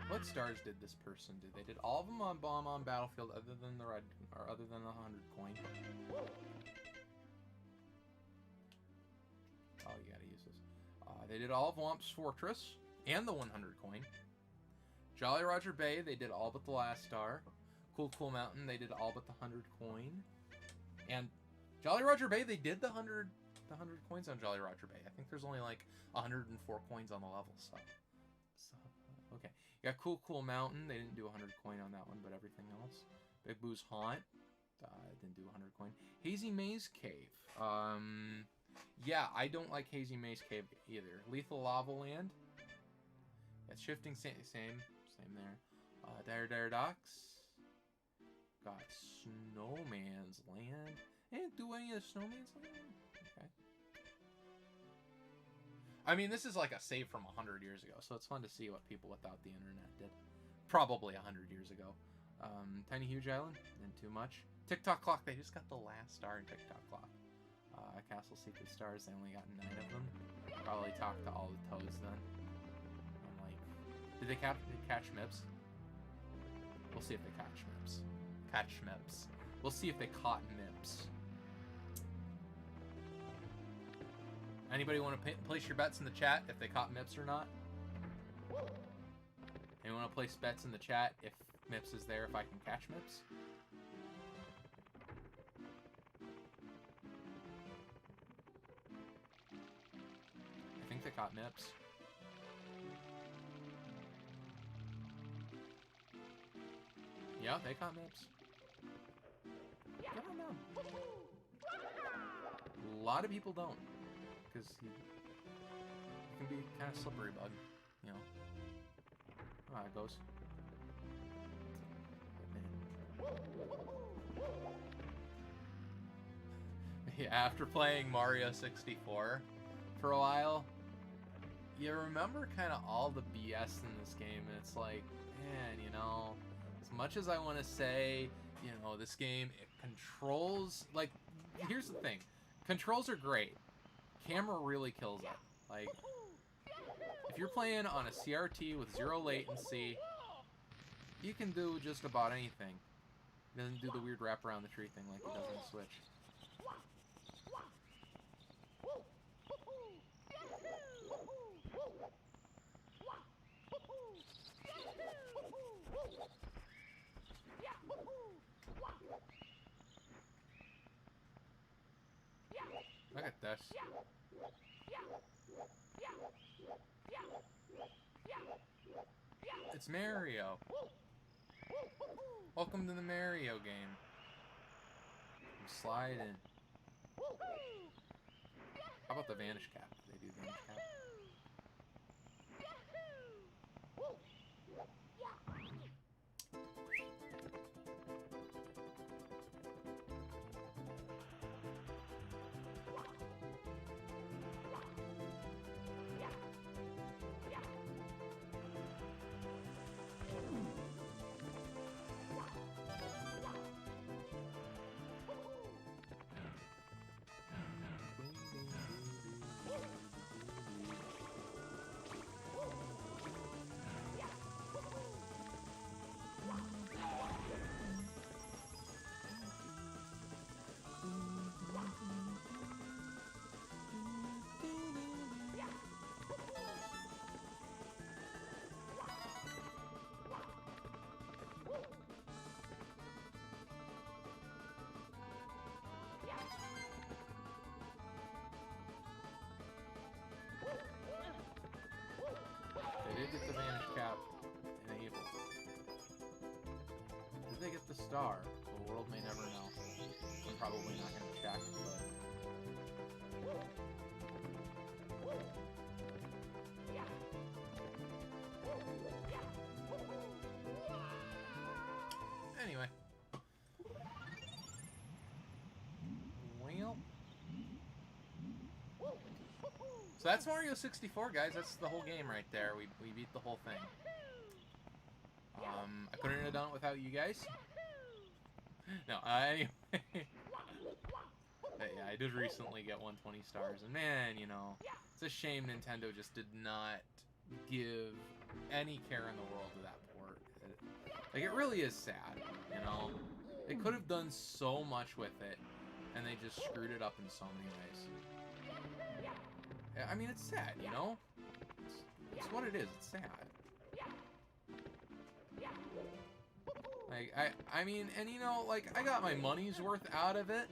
What stars did this person do? They did all of them on Bomb on Battlefield other than the red, or other than the 100 coin. Oh, you gotta use this. They did all of Womp's Fortress and the 100 coin. Jolly Roger Bay, they did all but the last star. Cool Cool Mountain, they did all but the 100 coin. And Jolly Roger Bay, they did the 100 coins on Jolly Roger Bay. I think there's only like 104 coins on the level, so okay. You got Cool Cool Mountain, they didn't do 100 coin on that one, but everything else. Big Boo's Haunt, didn't do 100 coin. Hazy Maze Cave, yeah, I don't like Hazy Maze Cave either. Lethal Lava Land, it's Shifting same there. Dire Docks, got Snowman's Land. I didn't do any of Snowman's Land. Okay. I mean, this is like a save from 100 years ago, so it's fun to see what people without the internet did. Probably 100 years ago. Tiny Huge Island, didn't too much. TikTok Clock, they just got the last star in TikTok Clock. Castle Secret Stars, they only got 9 of them. Probably talked to all the toads then. I'm like, did they catch Mips? We'll see if they catch Mips. Catch Mips. We'll see if they caught Mips. Anybody want to place your bets in the chat if they caught Mips or not? Anyone want to place bets in the chat if Mips is there, if I can catch Mips? I think they caught Mips. Yeah, they caught Mips. I don't know. A lot of people don't. Because he can be kind of slippery bug, you know. Oh, it goes. Yeah, after playing Mario 64 for a while, you remember kind of all the BS in this game, and it's like, man, you know, as much as I want to say, you know, this game, it controls, like, here's the thing, controls are great. Camera really kills it. Like, if you're playing on a CRT with 0 latency, you can do just about anything. It doesn't do the weird wrap around the tree thing like it does on the Switch. Look at this. It's Mario. Welcome to the Mario game. Slide in. How about the Vanish Cap? They do Vanish Cap. star. The world may never know. I'm probably not going to check, but... Anyway. Well. So that's Mario 64, guys. That's the whole game right there. We beat the whole thing. I couldn't have done it without you guys. No, anyway. But yeah, I did recently get 120 stars, and man, you know, it's a shame Nintendo just did not give any care in the world to that port. Like, it really is sad, you know? They could have done so much with it, and they just screwed it up in so many ways. I mean, it's sad, you know? It's what it is. It's sad. Like, I mean, and you know, like, I got my money's worth out of it,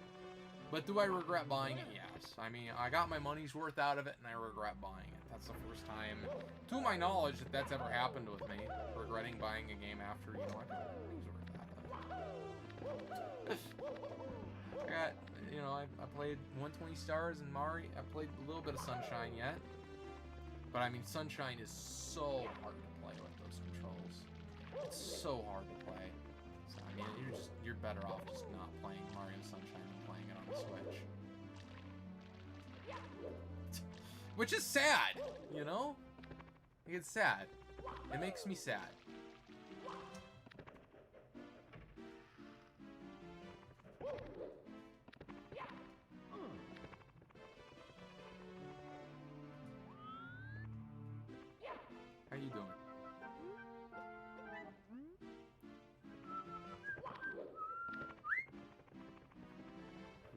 but do I regret buying it? Yes. I mean, I got my money's worth out of it, and I regret buying it. That's the first time, to my knowledge, that that's ever happened with me, regretting buying a game after, you know, I got my money's worth out of it. I got, you know, I played 120 stars in Mario. I played a little bit of Sunshine yet, but I mean, Sunshine is so hard to play with those controls. It's so hard to play. So, I mean, you're better off just not playing Mario Sunshine than playing it on the Switch. Which is sad, you know? Like, it's sad. It makes me sad. How you doing?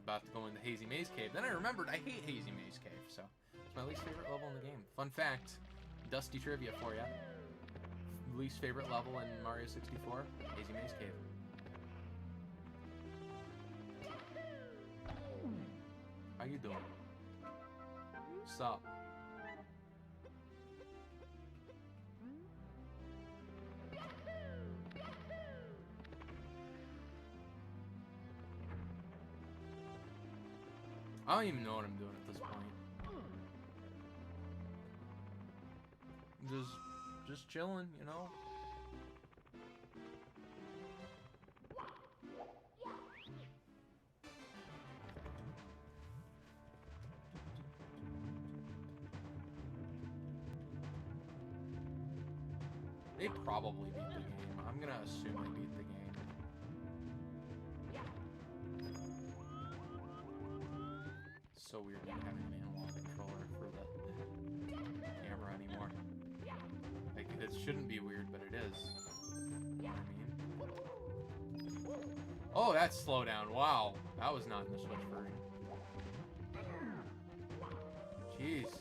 About to go into Hazy Maze Cave. Then I remembered I hate Hazy Maze Cave, so it's my least favorite level in the game. Fun fact, Dusty trivia for you. Least favorite level in Mario 64, Hazy Maze Cave. How you doing? What's up? I don't even know what I'm doing at this point. Just chilling, you know? They probably beat the game. I'm gonna assume they beat the game. So weird not having an analog controller for the camera anymore. Like, it shouldn't be weird, but it is. You know what I mean? Oh, that's slowdown. Wow. That was not in the Switch version. Jeez.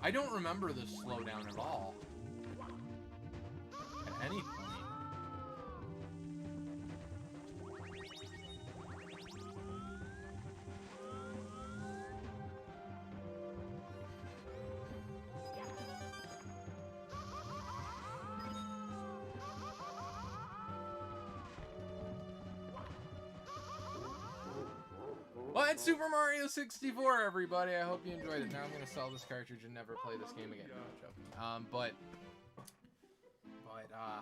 I don't remember this slowdown at all. At any point. Well, that's Super Mario 64, everybody. I hope you enjoyed it. Now I'm going to sell this cartridge and never play this game again. No, I'm joking. But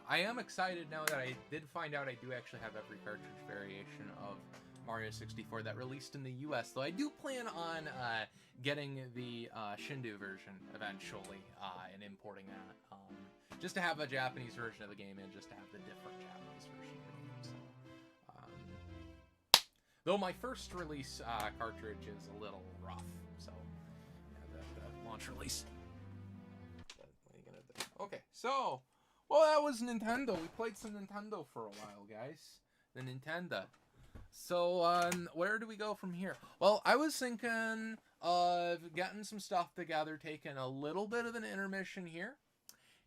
I am excited now that I did find out I do actually have every cartridge variation of Mario 64 that released in the US. Though I do plan on getting the Shindu version eventually and importing that. Just to have a Japanese version of the game and just to have the different Japanese version of the game. So, though my first release cartridge is a little rough, so yeah, the launch release. But what are you gonna do? Okay, so well, that was Nintendo. We played some Nintendo for a while, guys. The Nintendo. So where do we go from here? Well, I was thinking of getting some stuff together, taking a little bit of an intermission here,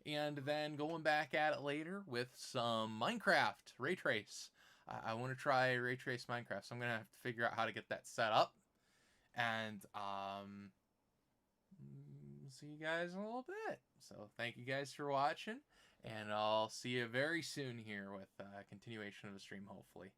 and then going back at it later with some Minecraft Ray Trace. I want to try Ray Trace Minecraft, so I'm going to have to figure out how to get that set up. And see you guys in a little bit. So thank you guys for watching. And I'll see you very soon here with a continuation of the stream, hopefully.